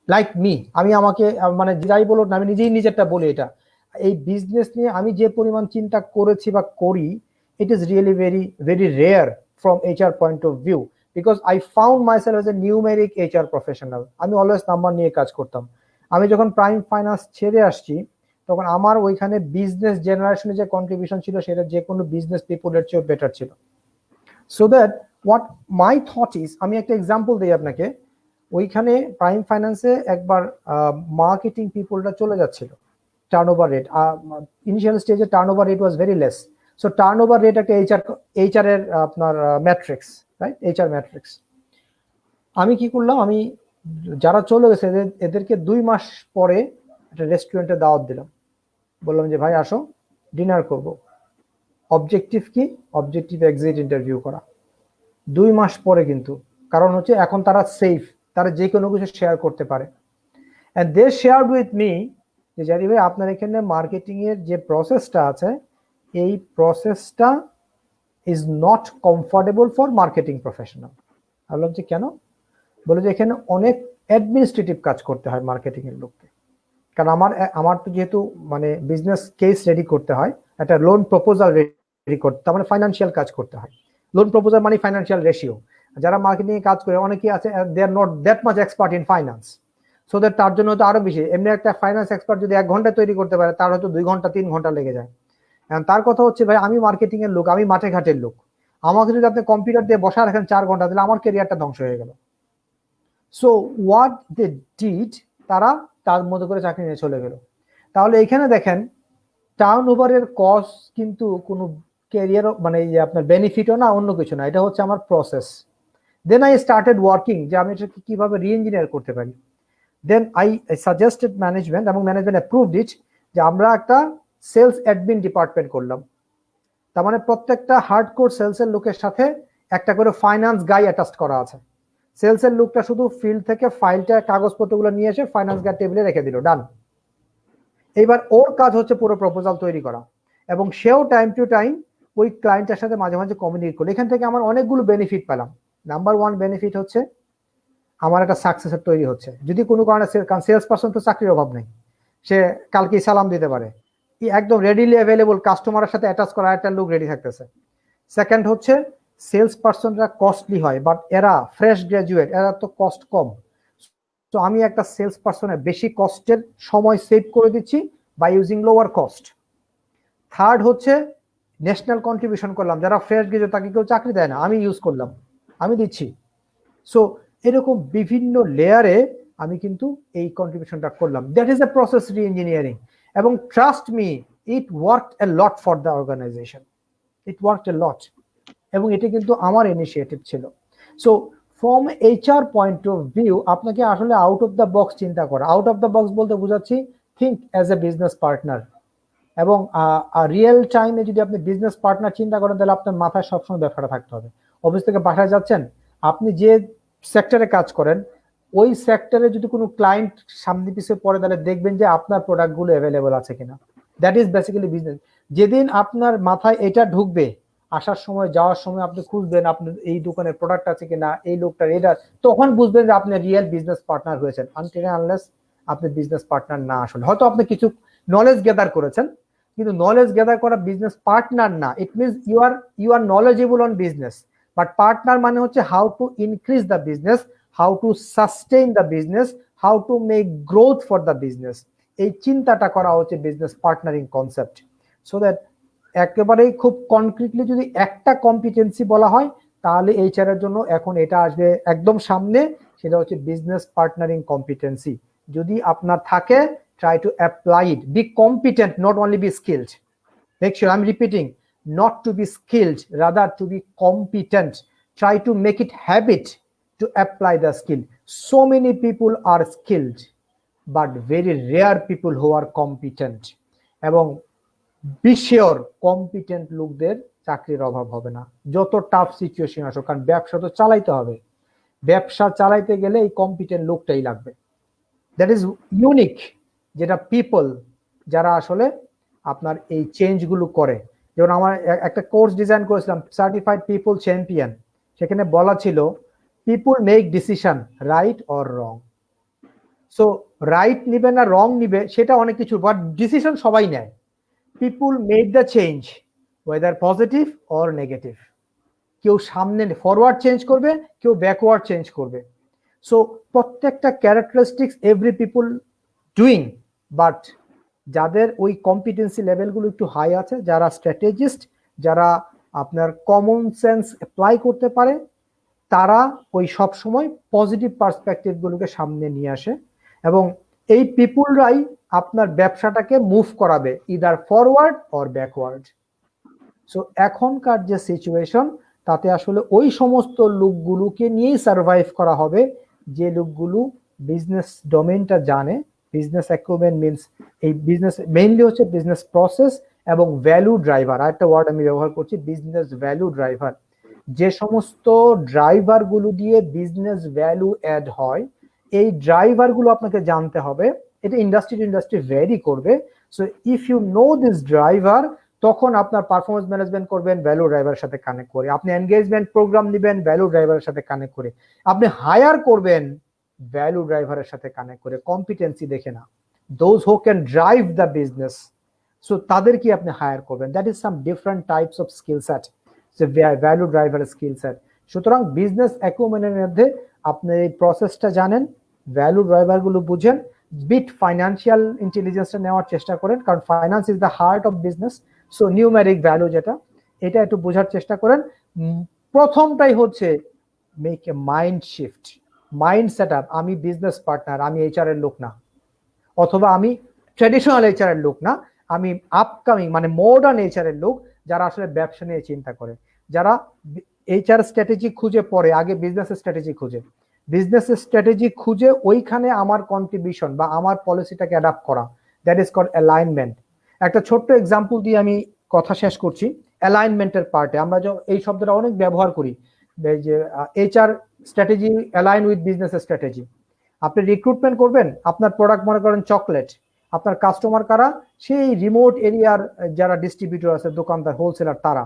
A: লাইক মি, আমি আমাকে মানে যাই বলুন না, আমি নিজেরটা বলি, এটা এই বিজনেস নিয়ে আমি যে পরিমাণ চিন্তা করেছি বা করি, it is really very rare from HR point of view, because I found myself as a numeric HR professional. আমি অলওয়েজ নাম্বার নিয়ে কাজ করতাম। আমি যখন প্রাইম ফাইন্যান্স ছেড়ে আসছি, তখন আমার ওইখানে বিজনেস জেনারেশনে যে কন্ট্রিবিউশন ছিল, সেটা যে কোনো বিজনেস পিপলের চেয়ে বেটার ছিল। So that what my thought is, আমি একটা এক্সাম্পল দিই আপনাকে। ওইখানে প্রাইম ফাইন্যান্সে একবার মার্কেটিং পিপলটা চলে যাচ্ছিল, টার্নওভার রেট ইনিশিয়াল স্টেজে turnover rate was very less. So turnover rate একটা এইচআর এর আপনার ম্যাট্রিক্স, রাইট, এইচআর ম্যাট্রিক্স। আমি কি করলাম, আমি যারা চলে গেছে এদেরকে 2 মাস পরে একটা রেস্টুরেন্টে দাওয়াত দিলাম, বললাম যে ভাই আসো ডিনার করব। অবজেক্টিভ কি? অবজেক্টিভ এক্সিট ইন্টারভিউ করা। 2 মাস পরে কিন্তু, কারণ হচ্ছে এখন তারা সেফ, তারা যে কোনো কিছু শেয়ার করতে পারে। And they shared with me যে জারি ভাই আপনার এখানে মার্কেটিং এর যে প্রসেসটা আছে, এই প্রসেসটা is not comfortable for marketing professional. আমি বললাম যে কেন? বলে যে এখানে অনেক অ্যাডমিনিস্ট্রেটিভ কাজ করতে হয় মার্কেটিং এর লোককে। কারণ আমার তো যেহেতু মানে বিজনেস কেস রেডি করতে হয়, একটা লোন প্রপোজাল রেডি করতে, তার মানে ফাইন্যান্সিয়াল কাজ করতে হয়। লোন প্রপোজাল মানে ফাইন্যান্সিয়াল রেশিও। যারা মার্কেটিং এ কাজ করে অনেকেই আছে they are not that much expert in finance, so that তার জন্য তো আরো বেশি। এমনি একটা ফাইন্যান্স এক্সপার্ট যদি 1 ঘন্টায় তৈরি করতে পারে, তার হয়তো 2 ঘন্টা 3 ঘন্টা লেগে যায়। তার কথা হচ্ছে ভাই আমি মার্কেটিং এর লোক, আমি মাঠে ঘাটের লোক, আমাকে যদি আপনি কম্পিউটার দিয়ে বসা রাখেন 4 ঘন্টা, তাহলে আমার ক্যারিয়ারটা ধ্বংস হয়ে গেল। সো হোয়াট দে ডিড, তারা তার মতো করে চাকরি নিয়ে চলে গেল। তাহলে এখানে দেখেন টার্ন ওভারের কস্ট কিন্তু কোনো ক্যারিয়ার মানে আপনার বেনিফিটও না, অন্য কিছু না, এটা হচ্ছে আমার process. Then I started working যে আমি এটাকে কিভাবে রি-ইঞ্জিনিয়ার করতে পারি। দেন আই সাজেস্টেড ম্যানেজমেন্ট, এবং ম্যানেজমেন্ট অ্যাপ্রুভড ইট, যে আমরা একটা সেলস অ্যাডমিন ডিপার্টমেন্ট করলাম। তার মানে প্রত্যেকটা হার্ডকোর সেলসের লোকের সাথে একটা করে ফাইন্যান্স গাই অ্যাটাচ করা আছে। সেলসের লোকটা শুধু ফিল্ড থেকে ফাইলটা কাগজপত্রগুলো নিয়ে এসে ফাইন্যান্স গাই টেবিলে রেখে দিল, ডান। এইবার ওর কাজ হচ্ছে পুরো প্রপোজাল তৈরি করা, এবং সেও টাইম টু টাইম ওই ক্লায়েন্টের সাথে মাঝে মাঝে কমিউনিকেট করলো। এখান থেকে আমার অনেকগুলো বেনিফিট পেলাম। নাম্বার 1 বেনিফিট হচ্ছে আমার একটা সাকসেসর তৈরি হচ্ছে। যদি কোনো কারণে, কারণ সেলস পারসন তো চাকরির অভাব নেই, সে কালকেই সালাম দিতে পারে, একদম রেডিলি অ্যাভেলেবল, কাস্টমারের সাথে অ্যাটাচ করা একটা লোক রেডি থাকতেছে। সেকেন্ড হচ্ছে সেলস পারসনরা কস্টলি হয়, বাট এরা ফ্রেশ গ্রাজুয়েট, এরা তো কস্ট কম। তো আমি একটা সেলস পারসনের বেশি কস্টের সময় সেভ করে দিচ্ছি by using lower cost. Third হচ্ছে ন্যাশনাল কন্ট্রিবিউশন করলাম, যারা ফ্রেশ গ্রাজুয়েট তাকে কেউ চাকরি দেয় না, আমি ইউজ করলাম, আমি দিচ্ছি। সো এরকম বিভিন্ন লেয়ারে আমি কিন্তু এই কন্ট্রিবিউশনটা করলাম। That is a process re-engineering, এবং trust me it worked a lot for the organisation, it worked a lot, এবং এটা কিন্তু আমার ইনিশিয়েটিভ ছিল। So from HR point of view আপনাকে আসলে আউট অফ দ্য বক্স চিন্তা করা। আউট অফ দ্য বক্স বলতে বোঝাচ্ছি think as a business partner, এবং রিয়েল টাইমে যদি আপনি বিজনেস পার্টনার চিন্তা করেন, তাহলে আপনার মাথায় সবসময় ব্যাপারটা থাকতে হবে। অফিস থেকে বাসায় যাচ্ছেন, আপনি যে সেক্টরে কাজ করেন ওই সেক্টরে যদি কোনো ক্লায়েন্ট সামনে পিছিয়ে পড়ে, তাহলে দেখবেন যে আপনার প্রোডাক্টগুলো অ্যাভেলেবল আছে কিনা। That is basically business. যেদিন আপনার মাথায় এটা ঢুকবে, আসার সময় যাওয়ার সময় আপনি খুঁজবেন আপনার এই দোকানে প্রোডাক্ট আছে কিনা, এই লোকটার এটা, তখন বুঝবেন যে আপনি রিয়েল বিজনেস পার্টনার হয়েছেন। আনটিল আনলেস আপনি বিজনেস পার্টনার না, আসলে হয়তো আপনি কিছু নলেজ গ্যাদার করেছেন, কিন্তু নলেজ গ্যাদার করা বিজনেস পার্টনার না। It means you are knowledgeable on business, but partner মানে হচ্ছে how to increase the business, how to sustain the business, how to make growth for the business. এই চিন্তাটা করা হচ্ছে business partnering concept. So that একেবারেই খুব কনক্রিটলি যদি একটা কম্পিটেন্সি বলা হয়, তাহলে এইচআর এর জন্য এখন এটা আসবে একদম সামনে, সেটা হচ্ছে বিজনেস পার্টনারিং কম্পিটেন্সি। যদি আপনার থাকে, try to apply it, be competent, not only be skilled. Make sure, I'm repeating, not to be skilled, rather to be competent. Try to make it habit to apply the skill. So many people are skilled, but very rare people who are competent. এবং be sure competent লোকদের চাকরির অভাব হবে না, যত টাফ সিচুয়েশন আসুক, কারণ ব্যবসা তো চালাইতে হবে। ব্যবসা চালাইতে গেলে এই কম্পিটেন্ট লোকটাই লাগবে। দ্যাট ইজ ইউনিক, যেটা পিপল যারা আসলে আপনার এই চেঞ্জগুলো করে। যেমন আমার একটা কোর্স ডিজাইন করেছিলাম, সার্টিফাইড পিপল চ্যাম্পিয়ন, সেখানে বলা ছিল people make decision right or wrong. So right নিবে না রং নিবে সেটা অনেক কিছু, বাট ডিসিশন সবাই নেয়। People make the change weather positive or negative. কেউ সামনে ফরওয়ার্ড চেঞ্জ করবে, কেউ ব্যাকওয়ার্ড চেঞ্জ করবে। সো প্রত্যেকটা characteristics every people doing, but যাদের ওই কম্পিটেন্সি লেভেলগুলো একটু হাই আছে, যারা স্ট্র্যাটেজিস্ট, যারা আপনার কমন সেন্স অ্যাপ্লাই করতে পারে, তারা ওই সবসময় পজিটিভ পার্সপেক্টিভ গুলোকে সামনে নিয়ে আসে এবং এই পিপুলরাই আপনার ব্যবসাটাকে মুভ করাবে either forward or backward. So এখনকার যে সিচুয়েশন তাতে আসলে ওই সমস্ত লোকগুলোকে নিয়েই সার্ভাইভ করা হবে যে লোকগুলো বিজনেস ডোমেইনটা জানে। বিজনেস অ্যাকুইপমেন্ট মিনস এই বিজনেস মেইনলি হচ্ছে বিজনেস প্রসেস এবং ভ্যালু ড্রাইভার। আরেকটা ওয়ার্ড আমি ব্যবহার করছি, বিজনেস ভ্যালু ড্রাইভার। যে সমস্ত ড্রাইভার গুলো দিয়ে বিজনেস ভ্যালু অ্যাড হয়, এই ড্রাইভার গুলো আপনাকে জানতে হবে। এটা ইন্ডাস্ট্রি টু ইন্ডাস্ট্রি ভ্যারি করবে। So if you know this driver, তখন আপনার পারফরমেন্স ম্যানেজমেন্ট করবেন ভ্যালু ড্রাইভারের সাথে কানেক্ট করে, আপনি এনগেজমেন্ট প্রোগ্রাম নেবেন ভ্যালু ড্রাইভারের সাথে কানেক্ট করে, আপনি হায়ার করবেন ভ্যালু ড্রাইভারের সাথে কানেক্ট করে, কম্পিটেন্সি দেখে না, those who can drive the business. So তাদেরকে আপনি হায়ার করবেন। That is some different types of skill set, value driver skill set. সুতরাং বিজনেস অ্যাকুইপমেন্টের মধ্যে আপনি এই প্রসেসটা জানেন, ভ্যালু ড্রাইভার গুলো বুঝেন, বিট ফাইন্যান্সিয়াল ইন্টেলিজেন্সটা নেওয়ার চেষ্টা করেন, কারণ finance is the heart of business. So numeric value যেটা, এটা একটু বোঝার চেষ্টা করেন। প্রথমটাই হচ্ছে make a mind shift, mind set up. আমি বিজনেস পার্টনার, আমি এইচআর এর লোক না, অথবা আমি ট্র্যাডিশনাল এইচআর এর লোক না, আমি আপকামিং মানে মডার্ন এইচআর এর লোক, যারা আসলে ব্যবসা নিয়ে চিন্তা করে, যারা এইচআর স্ট্র্যাটেজি খুঁজে পড়ে, আগে বিজনেস স্ট্র্যাটেজি খুঁজে, বিজনেস স্ট্র্যাটেজি খুঁজে ওইখানে আমার কন্ট্রিবিউশন বা আমার পলিসিটাকে অ্যাডাপ্ট করা, দ্যাট ইজ কল্ড অ্যালাইনমেন্ট। একটা ছোট্ট এক্সাম্পল দিয়ে আমি কথা শেষ করছি। অ্যালাইনমেন্টের পার্টে আমরা এই শব্দটা অনেক ব্যবহার করি, যে HR strategy align with business strategy. আপনি রিক্রুটমেন্ট করবেন, আপনার প্রোডাক্ট মনে করেন চকলেট, আপনার কাস্টমার কারা, সেই রিমোট এরিয়ার যারা ডিস্ট্রিবিউটর আছে, দোকানদার, হোলসেলার, তারা।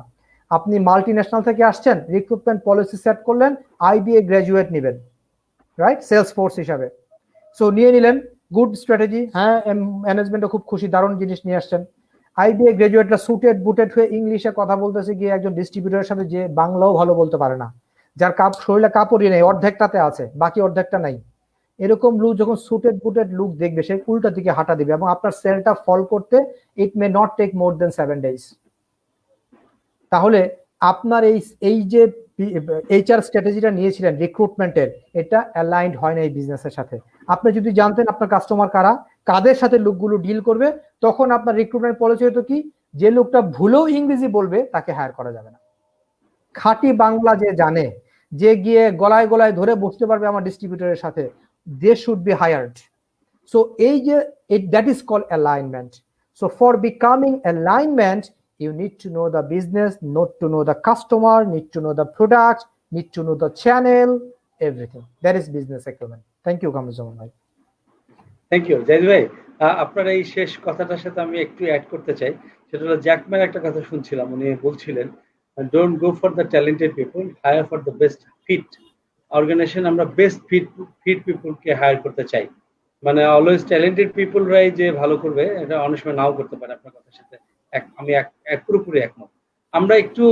A: আপনি মাল্টি ন্যাশনাল থেকে আসছেন, রিক্রুটমেন্ট পলিসি সেট করলেন, আইবিএ গ্রাজুয়েট নেবেন, রাইট, সেলস ফোর্স হিসাবে। সো নিয়ে নিলেন, গুড স্ট্র্যাটেজি, হ্যাঁ ম্যানেজমেন্টও খুব খুশি, দারুণ জিনিস নিয়ে আসছেন। আইবিএ গ্রাজুয়েটরা সুটেড বুটেড হয়ে ইংলিশে কথা বলতেছে গিয়ে একজন ডিস্ট্রিবিউটরের সাথে, যে বাংলাও ভালো বলতে পারে না, যার শরীরে কাপড়ই নেই, অর্ধেকটাতে আছে, বাকি অর্ধেকটা নাই। এরকম লুক যখন সুটেড বুটেড লুক দেখবে, সে উল্টা দিকে হাঁটা দিবে এবং আপনার সেলটা ফল করতে it may not take more than 7 days। তাহলে আপনার এই যে এইচআর স্ট্র্যাটেজিটা নিয়েছিলেন রিক্রুটমেন্টের, এটা অ্যালাইন্ড হয় না এই বিজনেসের সাথে। আপনি যদি জানতেন আপনার কাস্টমার কারা, কাদের সাথে লোকগুলো ডিল করবে, তখন আপনার রিক্রুটমেন্ট পলিসি হতো কি, যে লোকটা ভুলেও ইংরেজি বলবে তাকে হায়ার করা যাবে না। খাঁটি বাংলা যে জানে, যে গিয়ে গলায় গলায় ধরে বসতে পারবে আমার ডিস্ট্রিবিউটরের সাথে, they should be hired. So that is called alignment. So for becoming alignment, you need to know the business, need to know the customer, need to know the product, need to know the channel, everything. That is business acumen. Thank you, Kamruzaman bhai.
B: Thank you Zahid ভাই। আপনার এই শেষ কথাটার সাথে আমি একটু অ্যাড করতে চাই। সেটা হলো জ্যাকম্যান একটা কথা শুনছিলাম, উনি বলছিলেন, don't go for the talented people, hire for the best fit organization. আমরা বেস্ট ফিট পিপলকে হায়ার করতে চাই, মানে অলওয়েজ ট্যালেন্টেড পিপলরাই যে ভালো করবে এটা অনেক সময় নাও করতে পারে। আপনার কথার সাথে আমি পুরোপুরি একমত। আমরা একটু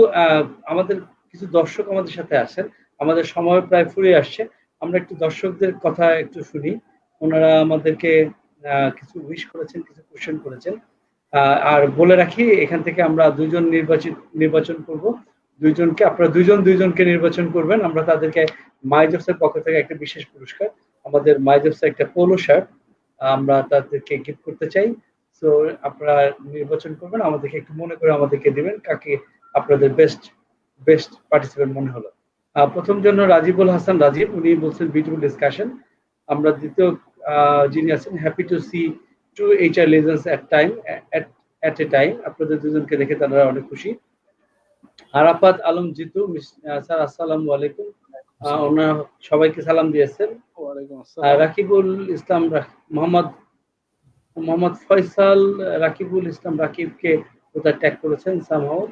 B: আমাদের কিছু দর্শক আমাদের সাথে আছেন, আমাদের সময় প্রায় ফুরিয়ে আসছে, আমরা একটু দর্শকদের কথা একটু শুনি। ওনারা আমাদেরকে কিছু উইশ করেছেন, কিছু কোশ্চেন করেছেন। আর বলে রাখি, এখান থেকে আমরা দুজন নির্বাচন করব, দুইজনকে, আপনারা দুইজনকে নির্বাচন করবেন। আমরা তাদেরকে মাইজবসের পক্ষ থেকে একটা বিশেষ পুরস্কার, আমাদের মাইজবসের একটা পোলো শার্ট আমরা তাদেরকে গিফট করতে চাই। সো আপনারা নির্বাচন করবেন, আমাদেরকে একটু মনে করে আমাদেরকে দিবেন কাকে আপনাদের বেস্ট পার্টিসিপেন্ট মনে হলো। প্রথম জন্য রাজিবুল হাসান রাজীব, উনি বলছেন বিউটিফুল ডিসকাশন। আমরা দ্বিতীয় যিনি আছেন, happy to see 2 HR legends at a time। আপনাদের দুজনকে দেখে তারা অনেক খুশি। আরাফাত আলম জিতু স্যার, আসসালামু আলাইকুম। ওনারা সবাইকে সালাম দিয়েছেন। রাকিবুল ইসলাম মোহাম্মদ ফয়সাল রাকিবুল ইসলাম রাকিবকে কোথায় ট্যাগ করেছেন সামহাউ।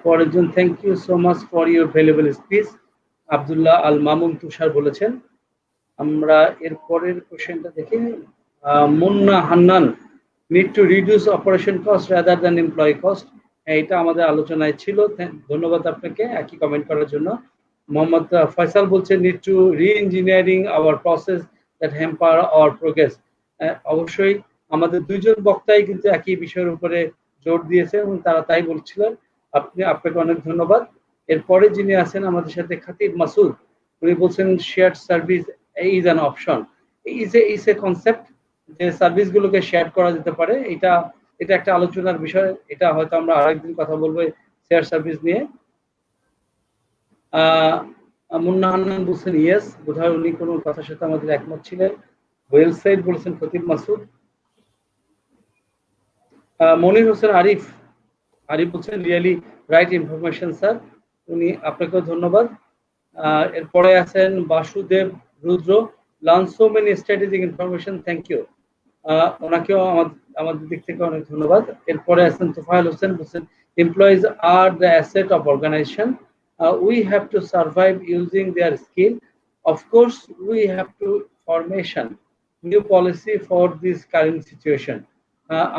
B: পরের জন, thank you so much for your valuable speech, Abdullah Al Mamun Tushar বলেছেন। আমরা এর পরের কোশ্চেনটা দেখি। Munna Hannan, need to reduce operation cost rather than employee cost. এটা আমাদের আলোচনায় ছিল, ধন্যবাদ আপনাকে একই কমেন্ট করার জন্য। মোহাম্মদ ফয়সাল বলছে, need to re-engineering our process that hamper our progress. অবশ্যই আমাদের দুইজন বক্তাই কিন্তু একই বিষয়ের উপরে জোর দিয়েছে এবং তারা তাই বলছিলেন। আপনাকে অনেক ধন্যবাদ। এরপরে যিনি আছেন আমাদের সাথে, খাতিব মাসুদ, উনি বলছেন shared service is an option, is a concept যে সার্ভিসগুলোকে শেয়ার করা যেতে পারে। এটা এটা একটা আলোচনার বিষয়, এটা হয়তো আমরা আরেকদিন কথা বলবো শেয়ার সার্ভিস নিয়ে। মুন্না হান্নান বলছেন ইয়েস, বোধহয় উনি কোনো কথার সাথে আমাদের একমত ছিলেন। ওয়েল সাইড বলেছেন খতিব মাসুদ। মনির হোসেন আরিফ বলছেন রিয়েলি রাইট ইনফরমেশন স্যার, উনি আপনাকেও ধন্যবাদ। এরপরে আছেন Basudev Rudra, learn so many strategic information, thank you, ওনাকেও আমাদের দিক থেকে অনেক ধন্যবাদ। এরপরে আছেন তোফায়েল হোসেন বলছেন employees are the asset of organization, we have to survive using their skill, of course we have to formation new policy for this current situation।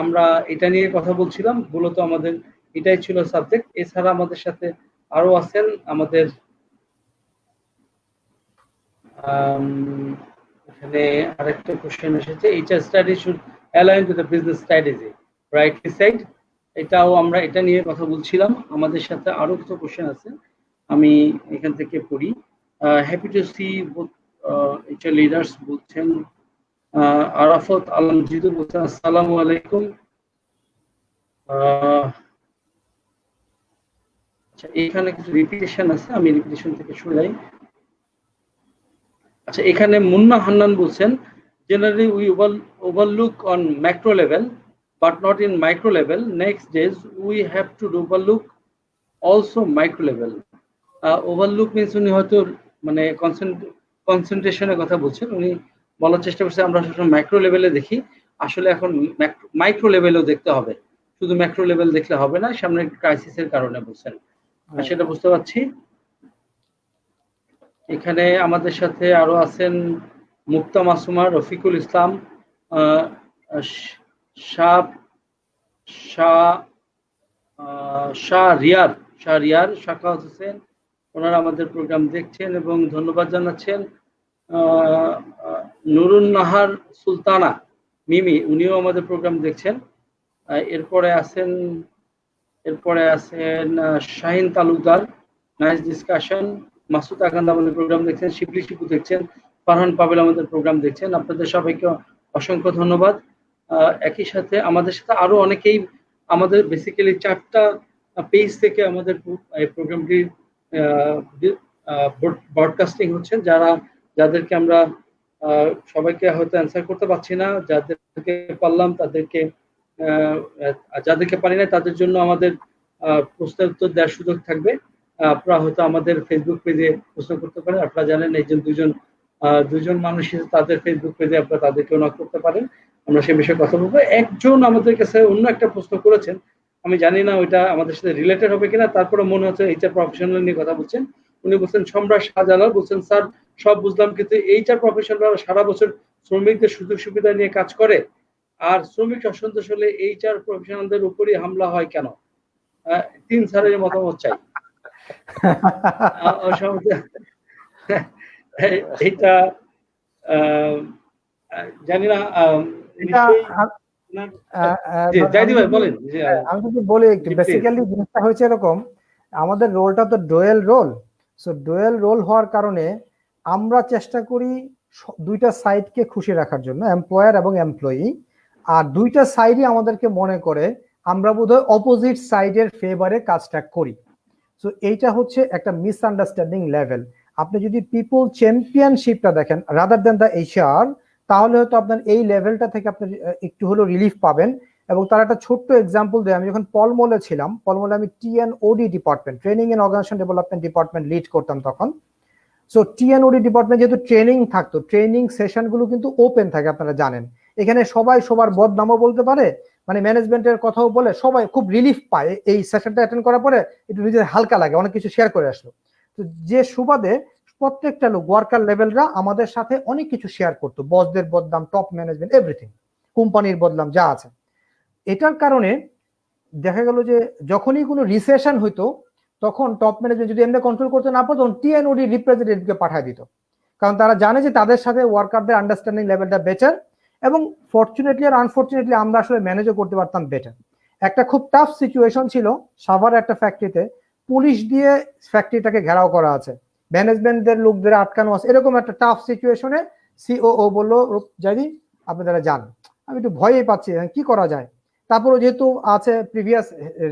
B: আমরা এটা নিয়ে কথা বলছিলাম, মূলত আমাদের এটাই ছিল সাবজেক্ট। এছাড়া আমাদের সাথে আরো আছেন আমাদের এখানে আরেকটা কোশ্চেন এসেছে, HR study should align to the business strategy, rightly side, এটাও আমরা এটা নিয়ে কথা বলছিলাম। আমাদের সাথে আরো কিছু কোশ্চেন আছে, আমি এখান থেকে পড়ি। Happy to see HR leaders বলছেন, আরাফাত আলম জিদু বলছেন আসসালামু আলাইকুম। আচ্ছা, এখানে কিছু রিপিটেশন আছে, আমি রিপিটেশন থেকে শুরু যাই। আচ্ছা, এখানে মুন্না হান্নান বলছেন generally we overlook on macro level but not in micro level, next days we have to overlook also micro level. Overlook means উনি হয়তো মানে কনসেন্ট্রেশনের কথা বলছেন, উনি বলার চেষ্টা করছে আমরা সবসময় ম্যাক্রো লেভেলে দেখি, আসলে এখন মাইক্রো লেভেলেও দেখতে হবে, শুধু ম্যাক্রো লেভেল দেখলে হবে না, সামনে ক্রাইসিসের কারণে বলছেন, সেটা বুঝতে পারছি। এখানে আমাদের সাথে আরো আছেন মুক্তা মাসুমা, রফিকুল ইসলাম, শাহরিয়ার, শাখাওয়াত হোসেন, ওনারা আমাদের প্রোগ্রাম দেখছেন এবং ধন্যবাদ জানাচ্ছেন। নুরুন নাহার সুলতানা মিমি, উনিও আমাদের প্রোগ্রাম দেখছেন। এরপরে আছেন শাহিন তালুকদার, নাইস ডিসকাশন। মাসুদ আকান্দ আমাদের প্রোগ্রাম দেখছেন, শিবলি শিপু দেখছেন, ফারহান পাবেল আমাদের প্রোগ্রাম দেখছেন। আপনাদের সবাইকে অসংখ্য ধন্যবাদ। একই সাথে আমাদের সাথে আরো অনেকেই, আমাদের বেসিক্যালি 4টা পেজ থেকে আমাদের প্রোগ্রামটি ব্রডকাস্টিং হচ্ছেন, যাদেরকে আমরা সবাইকে হয়তো অ্যান্সার করতে পারছি না, যাদেরকে পারলাম তাদেরকে, যাদেরকে পারি না তাদের জন্য আমাদের প্রশ্নের উত্তর দেওয়ার সুযোগ থাকবে। আপনারা হয়তো আমাদের ফেসবুক পেজে প্রশ্ন করতে পারেন, আপনারা জানেন একজন দুজন মানুষ তাদের ফেসবুক পেজে আপনারা তাদেরকেও নক করতে পারেন, আমরা সে বিষয়ে কথা বলবো। একজন আমাদের কাছে অন্য একটা প্রশ্ন করেছেন, আমি জানি না ওইটা আমাদের সাথে রিলেটেড হবে কিনা, তারপরে মনে হচ্ছে এইচআর প্রফেশনাল নিয়ে কথা বলছেন। উনি বলছেন সম্রাট শাহজালাল বলছেন স্যার সব বুঝলাম, কিন্তু এইচআর প্রফেশনাল সারা বছর শ্রমিকদের সুযোগ সুবিধা নিয়ে কাজ করে, আর শ্রমিক অসন্তোষ হলে এইচআর প্রফেশনালদের উপরই হামলা হয় কেন? 3 স্যারের মতামত চাই। এটা জানি না,
A: আমি যদি বলি একটু, বেসিক্যালি জিনিসটা হয়েছে এরকম, আমাদের রোলটা তো dual role, so dual role হওয়ার কারণে আমরা চেষ্টা করি দুইটা সাইডকে খুশি রাখার জন্য, এমপ্লয়ার এবং এমপ্লয়ি, আর দুইটা সাইডই আমাদেরকে মনে করে আমরা বোধহয় অপোজিট সাইডের ফেভারে কাজটা করি। সো এইটা হচ্ছে একটা মিসআন্ডারস্ট্যান্ডিং লেভেল। আপনি যদি পিপল চ্যাম্পিয়নশিপটা দেখেন রাদার দেন দ্য এইচআর, তাহলে হয়তো আপনার এই লেভেলটা থেকে আপনি একটু হলেও রিলিফ পাবেন। এবং তার একটা ছোট্ট এক্সাম্পল দেয়, আমি যখন পলমলে ছিলাম, পলমলে আমি T N O D department, training and organisation development department lead করতাম তখন। সো টিএনওডি ডিপার্টমেন্ট যেহেতু ট্রেনিং থাকতো, ট্রেনিং সেশনগুলো কিন্তু ওপেন থাকে, আপনারা জানেন, এখানে সবাই সবার বদনামও বলতে পারে, মানে ম্যানেজমেন্টের কথাও বলে, সবাই খুব রিলিফ পায় এই সেশনটা অ্যাটেন্ড করার পরে, একটু নিজের হালকা লাগে, অনেক কিছু শেয়ার করে আসলো। তো যে সুবাদে প্রত্যেকটা লোক ওয়ার্কার লেভেলরা আমাদের সাথে অনেক কিছু শেয়ার করতো, বসদের বদনাম, টপ ম্যানেজমেন্ট, এভরিথিং, কোম্পানির বদনাম যা আছে। এটার কারণে দেখা গেল যে যখনই কোনো রিসেশন হইতো, তখন টপ ম্যানেজমেন্ট যদি এমনি কন্ট্রোল করতে না পারতো, টিএনওডি রিপ্রেজেন্টেটিভকে পাঠিয়ে দিত, কারণ তারা জানে যে তাদের সাথে ওয়ার্কারদের আন্ডারস্ট্যান্ডিং লেভেলটা বেটার, এবং ফরচুনেটলি আর আনফরচুনেটলি আমরা আসলে ম্যানেজও করতে পারতাম বেটার। একটা খুব টাফ সিচুয়েশন ছিল সাভার একটা ফ্যাক্টরিতে, পুলিশ দিয়ে ফ্যাক্টরিটাকে ঘেরাও করা আছে, ম্যানেজমেন্টদের লোকদের আটকানো আছে, এরকম একটা টাফ সিচুয়েশনে সিওও বললো জাইদি আপনি তারা যান। আমি একটু ভয়ই পাচ্ছি কি করা যায়। তারপরে যেহেতু আছে প্রিভিয়াস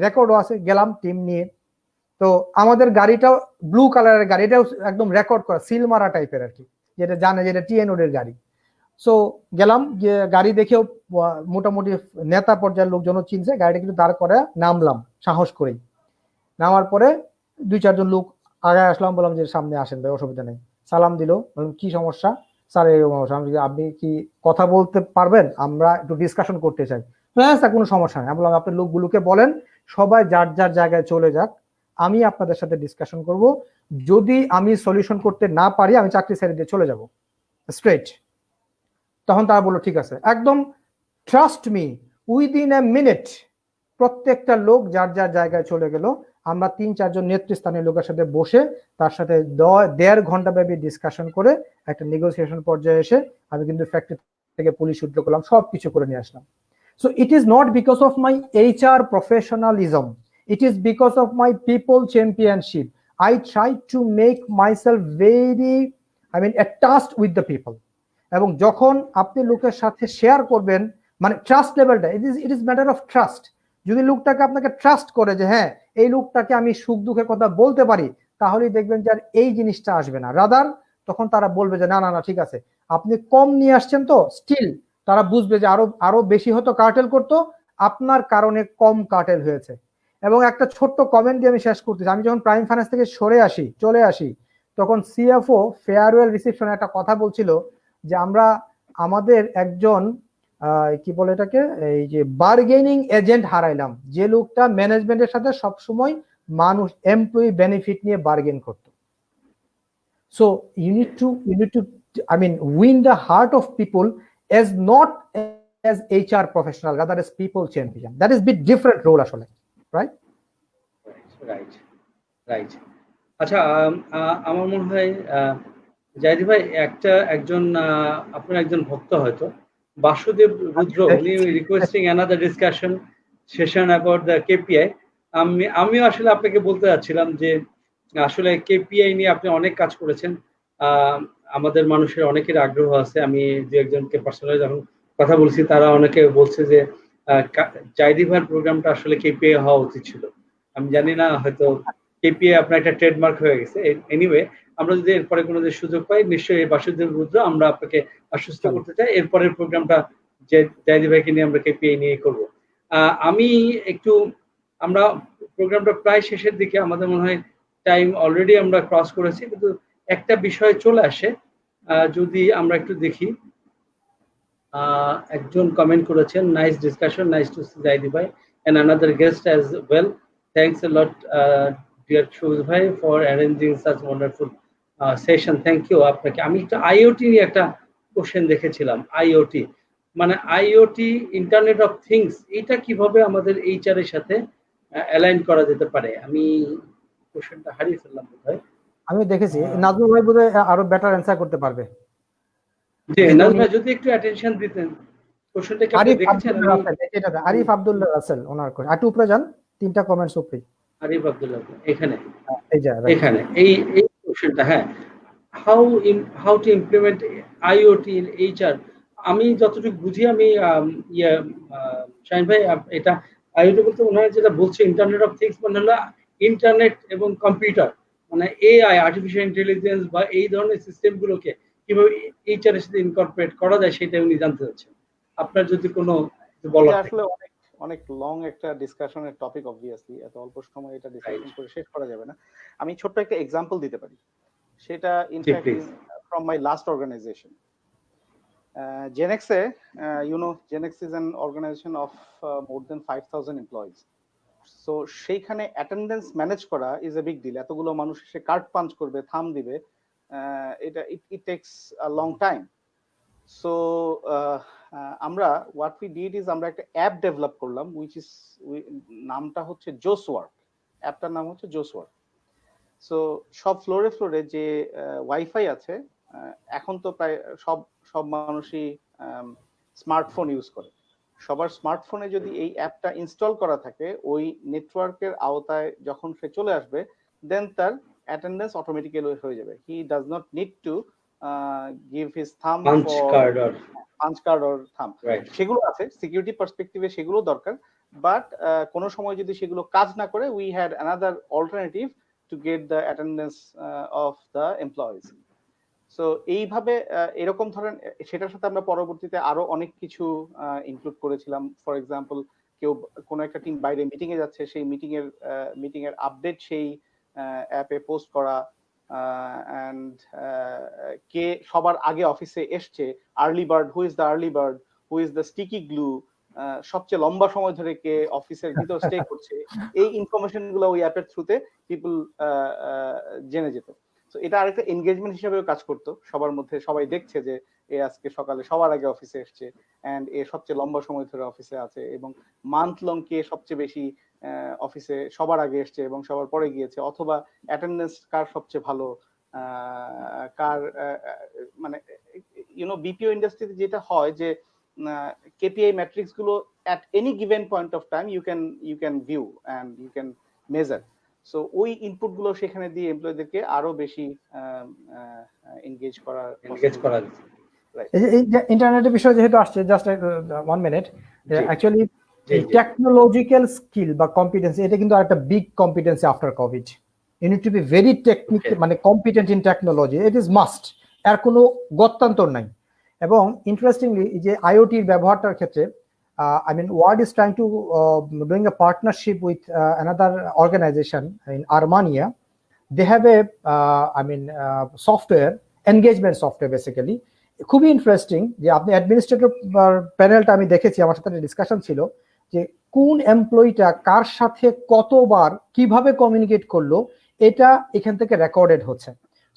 A: রেকর্ডও আছে, গেলাম টিম নিয়ে। তো আমাদের গাড়িটাও ব্লু কালারের গাড়ি, এটাও একদম রেকর্ড করা সিল মারা টাইপের আর কি, যেটা জানে যেটা টিএনওড এর গাড়ি। সো গেলাম, যে গাড়ি দেখেও মোটামুটি নেতা পর্যায়ের লোকজনও চিনছে, গাড়িটা কিন্তু দাঁড় করে নামলাম সাহস করেই। নামার পরে 2-4 জন লোক আগায় আসলাম, বললাম যে সামনে আসেন ভাই, অসুবিধা নেই। সালাম দিল, বললাম কি সমস্যা স্যার? এই সমস্যা। আপনি কি কথা বলতে পারবেন? আমরা একটু ডিসকাশন করতে চাই। হ্যাঁ স্যার কোনো সমস্যা নেই। আমি বললাম আপনি লোকগুলোকে বলেন সবাই যার যার জায়গায় চলে যাক, আমি আপনাদের সাথে ডিসকাশন করব। যদি আমি সলিউশন করতে না পারি আমি চাকরি ছেড়ে দিয়ে চলে যাব স্ট্রেট। তখন তারা বললো ঠিক আছে, একদম trust me, within a minute প্রত্যেকটা লোক যার যার জায়গায় চলে গেল। আমরা 3-4 জন নেতৃস্থানীয় লোকের সাথে বসে তার সাথে 1.5 ঘন্টা ব্যাপী ডিসকাশন করে একটা নেগোসিয়েশন পর্যায়ে এসে আমি কিন্তু ফ্যাক্টরি থেকে পুলিশ উদ্যোগ করলাম, সবকিছু করে নিয়ে আসলাম। So it is not because of my HR professionalism, it is because of my people championship. I try to make myself very, attached with the people. এবং যখন আপনি লোকের সাথে শেয়ার করবেন, মানে ট্রাস্ট লেভেলটা, it is matter of trust. যদি লোকটাকে আপনাকে ট্রাস্ট করে যে হ্যাঁ এই লোকটাকে আমি সুখ দুঃখের কথা বলতে পারি, তাহলেই দেখবেন যে আর এই জিনিসটা আসবে না। রাদার তখন তারা বলবে যে না না না ঠিক আছে, আপনি কম নিয়ে আসছেন তো স্টিল তারা বুঝবে যে আরো বেশি হতো কার্টেল করতো, আপনার কারণে কম কার্টেল হয়েছে। এবং একটা ছোট্ট কমেন্ট দিয়ে আমি শেষ করতেছি, আমি যখন প্রাইম ফাইন্যান্স থেকে চলে আসি তখন সিএফও ফেয়ারওয়েল রিসেপশনে একটা কথা বলছিল যে আমরা আমাদের একজন কি বলে এটাকে, এই যে বার্গেনিং এজেন্ট হারাইলাম, যে লোকটা ম্যানেজমেন্টের সাথে সবসময় মানুষ এমপ্লয়ি বেনিফিট নিয়ে বার্গেন করত। So you need to win the heart of people as not as HR professional, rather as people champion. That is bit different role আসলে, রাইট?
B: Right right. আচ্ছা, আমার মনে হয় জাহিদ ভাই একজন আপনার একজন ভক্ত হয়তো বাসুদেব রুদ্র, উনি requesting another discussion session about the KPI. আমিও আসলে আপনাকে বলতে যাচ্ছিলাম যে আসলে কেপিআই নিয়ে আপনি অনেক কাজ করেছেন, আমাদের মানুষের অনেকের আগ্রহ আছে। আমি দু একজনকে পার্সোনালি যখন কথা বলছি তারা অনেকে বলছে যে জাহিদ ভাইয়ের প্রোগ্রামটা আসলে কেপিআই হওয়া উচিত ছিল। আমি জানি না, হয়তো কেপিআই আপনার একটা ট্রেডমার্ক হয়ে গেছে। এনিওয়ে, আমরা যদি এরপরে কোনো সুযোগ পাই নিশ্চয়ই এই বাসুদেব রুদ্র আমরা আপনাকে আশ্বস্ত করতে চাই, এরপরের প্রোগ্রামটা যে জাহিদ ভাইকে নিয়ে আমরা কেপিআই নিয়ে করব। আমি একটু, আমরা প্রোগ্রামটা প্রায় শেষের দিকে, আমাদের মনে হয় টাইম অলরেডি আমরা ক্রস করেছি, কিন্তু একটা বিষয় চলে আসে, যদি আমরা একটু দেখি। একজন কমেন্ট করেছেন, nice discussion, nice to see Zahid ভাই and another guest as well. Thanks a lot, dear Shuz bhai, for arranging such wonderful session. Thank you আপনাকে। আমি একটা আইওটি নিয়ে একটা কোশ্চেন দেখেছিলাম। আইওটি মানে আইওটি, ইন্টারনেট অফ থিংস, এটা কিভাবে আমাদের এইচআর এর সাথে অ্যালাইন করা যেতে পারে? আমি কোশ্চেনটা হারিয়ে ফেললাম বোধহয়।
A: আমি দেখেছি নাজমুল ভাই বোধহয় আরো বেটার অ্যান্সার করতে পারবে।
B: জি নাজমুল ভাই যদি একটু অ্যাটেনশন দিতেন। কোশ্চেনটা কি আপনি দেখেছেন?
A: আরিফ আব্দুল্লাহ রাসেল ওনার কোশ্চেন, একটু উপরে যান, 3টা কমেন্টস উপরে।
B: আরিফ আব্দুল্লাহ এখানে,
A: এই যে
B: এখানে এই কোশ্চেনটা, হ্যাঁ, how to implement IoT in HR। আমি যতটুকু বুঝি, আমি শাহিন ভাই, এটা IoT বলতে ওনারা যেটা বলছে ইন্টারনেট অফ থিংস মানে হলো ইন্টারনেট এবং কম্পিউটার, মানে AI, আর্টিফিশিয়াল ইন্টেলিজেন্স বা এই ধরনের সিস্টেমগুলোকে কিভাবে HR এর সাথে ইনকর্পোরেট করা যায় সেটা উনি জানতে চাচ্ছেন। আপনার যদি কোনো বলার থাকে।
C: আসলে অনেক লং একটা ডিসকাশনের টপিক, অবভিয়াসলি এত অল্প সময় এটা ডিসকাশন করে শেষ করা যাবে না। আমি ছোট্ট একটা এক্সাম্পল দিতে পারি, সেটা in fact from my last organisation জেনেক্সে। Genex is an organisation of more than 5000 employees. So সেইখানে অ্যাটেন্ডেন্স ম্যানেজ করা ইজ এ বিগ ডিল। এতগুলো মানুষ এসে কার্ড পাঞ্চ করবে, থাম দিবে, এটা it takes a long time. So আমরা হোয়াট উই ডিড ইজ আমরা একটা অ্যাপ ডেভেলপ করলাম, নামটা হচ্ছে জোসওয়ার্ক। অ্যাপটার নাম হচ্ছে জোসওয়ার্ক। সো সব ফ্লোরে যে ওয়াইফাই আছে, এখন তো প্রায় সব মানুষই স্মার্টফোন ইউজ করে। সবার স্মার্টফোনে যদি এই অ্যাপটা ইনস্টল করা থাকে, ওই নেটওয়ার্কের আওতায় যখন সে চলে আসবে, দেন তার অ্যাটেন্ডেন্স অটোমেটিক্যালি হয়ে যাবে। He does not need to give his thumb
B: punch
C: for
B: card or
C: punch card or thumb.
B: Right.
C: সেগুলো আছে সিকিউরিটি পার্সপেক্টিভে, সেগুলো দরকার, বাট কোনো সময় যদি সেগুলো কাজ না করে, we had another alternative to get the attendance of the employees. So এইভাবে এরকম ধরেন, সেটার সাথে আমরা পরবর্তীতে আরো অনেক কিছু ইনক্লুড করেছিলাম। ফর এক্সাম্পল, কেউ কোনো একটা টিম বাইরে মিটিং এ যাচ্ছে, সেই মিটিং এর আপডেট সেই অ্যাপে পোস্ট করা, অ্যান্ড কে সবার আগে অফিসে এসছে, early bird, who is the early bird, who is the sticky glue, সবচেয়ে লম্বা সময় ধরে কে অফিসের ভিতর স্টে করছে, এই ইনফরমেশন গুলো ওই অ্যাপের থ্রুতে পিপল জেনে যেত। তো এটা আরেকটা এনগেজমেন্ট হিসেবেও কাজ করতো সবার মধ্যে। সবাই দেখছে যে এ আজকে সকালে সবার আগে অফিসে এসছে, এন্ড এ সবচেয়ে লম্বা সময় ধরে অফিসে আছে, এবং মান্থ লং কে সবচেয়ে বেশি অফিসে সবার আগে এসছে এবং সবার পরে গিয়েছে, অথবা অ্যাটেন্ডেন্স কার সবচেয়ে ভালো, কার মানে বিপিও ইন্ডাস্ট্রিতে যেটা হয় যে কেপিআই ম্যাট্রিক্স গুলো at any given point of time you can view and you can measure. So ওই ইনপুট গুলো সেখানে দিয়ে এমপ্লয়ীদেরকে আরো বেশি এনগেজ করা।
A: এই যে ইন্টারনেটের বিষয় যেহেতু আসছে, জাস্ট 1 মিনিট, অ্যাকচুয়ালি এই টেকনোলজিক্যাল স্কিল বা কম্পিটেন্সি, এটা কিন্তু একটা big competency after COVID. You need to be very technic, মানে competent in technology, it is must, এর কোনো গত্যান্তর নাই। এবং ইন্টারেস্টিংলি যে আইওটির ব্যবহারটার ক্ষেত্রে, I mean, Ward is trying to doing a partnership with another organization in Armenia. They have a, software, engagement software basically. খুবই ইন্টারেস্টিং যে আপনি অ্যাডমিনিস্ট্রেটর প্যানেলটা আমি দেখেছি, আমার সাথে ডিসকাশন ছিল যে কোন এমপ্লয়িটা কার সাথে কতবার কিভাবে কমিউনিকেট করলো, এটা এখান থেকে রেকর্ডেড হচ্ছে,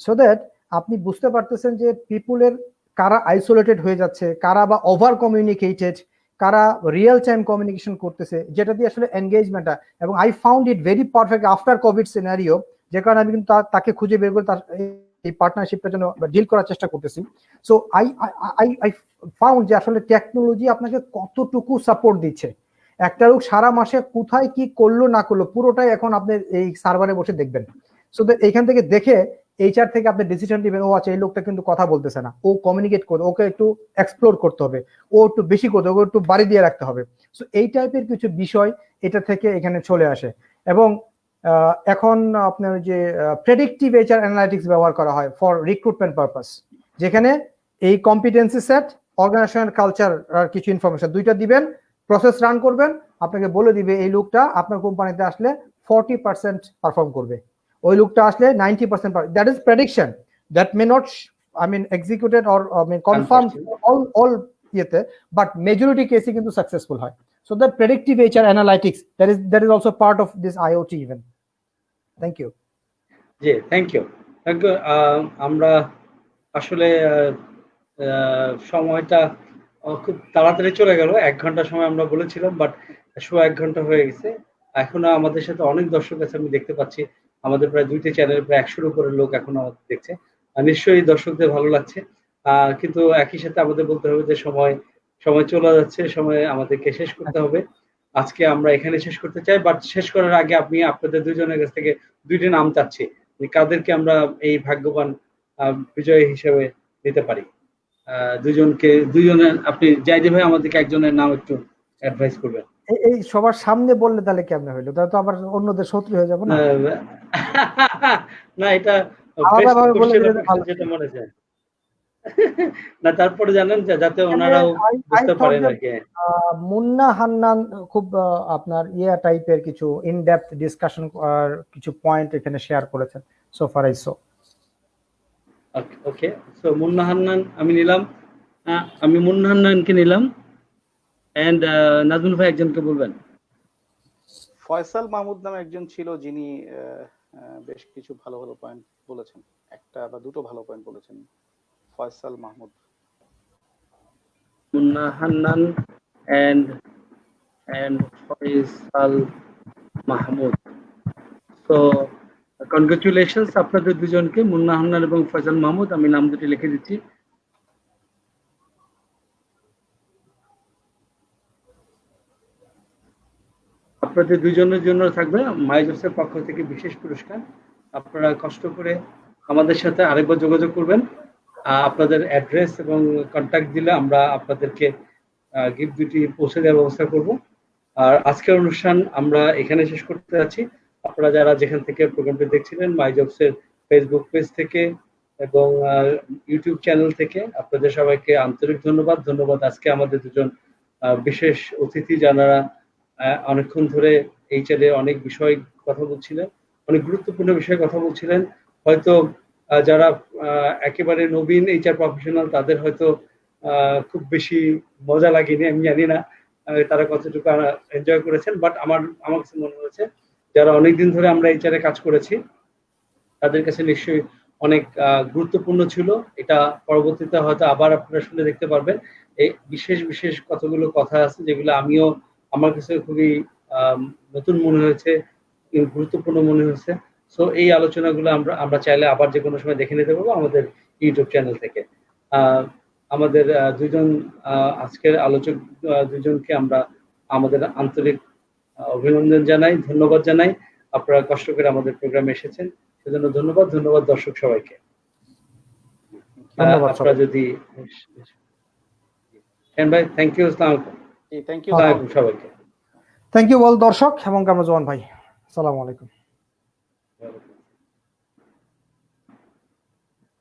A: সো দ্যাট আপনি বুঝতে পারতেছেন যে পিপুলের কারা আইসোলেটেড হয়ে যাচ্ছে, কারা বা ওভার কমিউনিকেটেড, কারা রিয়েল টাইম কমিউনিকেশন করতেছে, যেটা দিয়ে আসলে এনগেজমেন্টটা। এবং I found it very perfect after Covid scenario, যে কারণে আমি কিন্তু তাকে খুঁজে বের করে তার এই পার্টনারশিপটার জন্য ডিল করার চেষ্টা করতেছি। সো আই ফাউন্ড যে আসলে টেকনোলজি আপনাকে কতটুকু সাপোর্ট দিচ্ছে। একটা লোক সারা মাসে কোথায় কি করলো না করলো পুরোটাই এখন আপনি এই সার্ভারে বসে দেখবেন। সো এইখান থেকে দেখে এইচআর থেকে আপনি ডিসিশন দিবেন, ও আচ্ছা এই লোকটা কিন্তু কথা বলতেছে না, ও কমিউনিকেট করবে, ওকে একটু এক্সপ্লোর করতে হবে, ও একটু বেশি করতে হবে, একটু বাড়ি দিয়ে রাখতে হবে। সো এই টাইপের কিছু বিষয় এটা থেকে এখানে চলে আসে। এবং এখন আপনার যে প্রেডিক্টিভ এইচআর অ্যানালাইটিক্স ব্যবহার করা হয় ফর রিক্রুটমেন্ট পারপাস, যেখানে এই কম্পিটেন্সি সেট, অর্গানাইজেশনাল কালচার আর কিছু ইনফরমেশন দুইটা দিবেন, প্রসেস রান করবেন, আপনাকে বলে দিবে এই লোকটা আপনার কোম্পানিতে আসলে 40% পারফর্ম করবে, ওই লোকটা আসলে 90%। That is prediction, that may not executed or confirm all ইয়েতে, বাট মেজরিটি কেসে কিন্তু সাকসেসফুল হয়। So that predictive HR analytics, that is also part of this IoT even. Thank you.
B: জি, থ্যাংক ইউ। আমরা আসলে সময়টা খুব তাড়াতাড়ি চলে গেল, 1 ঘন্টা সময় আমরা বলেছিলাম, বাট 1 ঘন্টা হয়ে গেছে। এখনো আমাদের সাথে অনেক দর্শক আছে, আমি দেখতে পাচ্ছি আমাদের প্রায় 2টি চ্যানেলে প্রায় 100-র উপরে লোক এখন আমাদের দেখছে। নিশ্চয়ই দর্শকদের ভালো লাগছে, কিন্তু একই সাথে আমাদের বলতে হবে যে সময় চলে যাচ্ছে, সময় আমাদেরকে শেষ করতে হবে। আজকে আমরা এখানে শেষ করতে চাই, বাট শেষ করার আগে আমি আপনাদের দুজনের কাছ থেকে 2টি নাম চাচ্ছি, কাদেরকে আমরা এই ভাগ্যবান বিজয়ী হিসেবে দিতে পারি। দুজনের আপনি জাইদি ভাই আমাদেরকে একজনের নাম একটু অ্যাডভাইস করবেন।
A: এই সবার সামনে বললে তাহলে কেমনে হইলো? তাহলে তো আবার অন্যদের শত্রু হয়ে যাব না।
B: না, এটা
A: আলাদাভাবে বলে দিলে ভালো,
B: যেটা মনে চায় না, তারপরে জানেন যাতে ওনারাও বুঝতে পারেন আর কি।
A: মুন্না হান্নান খুব আপনার টাইপের কিছু ইন ডেপথ ডিসকাশন আর কিছু পয়েন্ট এখানে শেয়ার করেছেন, so far I so.
B: Okay, so Munna Hannan আমি নিলাম, আমি মুন্না হান্নানকে নিলাম, এন্ড নাজমুল ভাই একজনকে বলবেন।
C: ফয়সাল মাহমুদ নামে একজন ছিল, যিনি বেশ কিছু ভালো ভালো পয়েন্ট বলেছেন, একটা বা দুটো ভালো পয়েন্ট বলেছেন। Faisal Mahmud,
B: Munna Hannan and Faisal Mahmud. So congratulations আপনাদের দুজনকে, মুন্না হান্নান এবং ফয়সাল মাহমুদ। আমি নাম দুটি লিখে দিচ্ছি। আপনাদের দুজনের জন্য থাকবে মাইজোসের পক্ষ থেকে বিশেষ পুরস্কার। আপনারা কষ্ট করে আমাদের সাথে আরেকবার যোগাযোগ করবেন। আপনাদের অ্যাড্রেস এবং কন্ট্যাক্ট দিলে আমরা আপনাদেরকে গিফট দুটি পৌঁছে দেওয়ার ব্যবস্থা করব। আর আজকের অনুষ্ঠান আমরা এখানে শেষ করতে যাচ্ছি। আপনারা যারা যেখান থেকে প্রোগ্রামটি দেখছিলেন, মাইজবস এর ফেসবুক পেজ থেকে এবং ইউটিউব চ্যানেল থেকে, আপনাদের সবাইকে আন্তরিক ধন্যবাদ। আজকে আমাদের দুজন বিশেষ অতিথি যারা অনেকক্ষণ ধরে এইচআর এর অনেক বিষয় কথা বলছিলেন, অনেক গুরুত্বপূর্ণ বিষয়ে কথা বলছিলেন। হয়তো যারা একেবারে নবীন এইচআর প্রফেশনাল তাদের হয়তো খুব বেশি মজা লাগেনি, আমি জানি না তারা কতটুকু এনজয় করেছেন, বাট আমার কাছে মনে হয়েছে যারা অনেকদিন ধরে আমরা এইচআর এ কাজ করেছি তাদের কাছে নিশ্চয়ই অনেক গুরুত্বপূর্ণ ছিল। এটা পরবর্তীতে হয়তো আবার আপনারা শুনে দেখতে পারবেন। এই বিশেষ কতগুলো কথা আছে যেগুলো আমার কাছে খুবই নতুন মনে হয়েছে, গুরুত্বপূর্ণ মনে হয়েছে। সো এই আলোচনাগুলো আমরা চাইলে আবার যে কোনো সময় দেখে নিতে পারবো আমাদের ইউটিউব চ্যানেল থেকে। আমাদের দুজন আজকের আলোচক দুজনকে আমরা আমাদের আন্তরিক অভিনন্দন জানাই, ধন্যবাদ জানাই। আপনারা কষ্ট করে আমাদের প্রোগ্রামে এসেছেন, সেজন্য ধন্যবাদ দর্শক সবাইকে। আপনারা যদি ভাই, থ্যাংক ইউ, আসসালামু আলাইকুম।
C: থ্যাংক ইউ
B: সবাইকে।
A: থ্যাংক ইউ বল দর্শক এবং কামরুজ্জামান ভাই, আসসালামু আলাইকুম।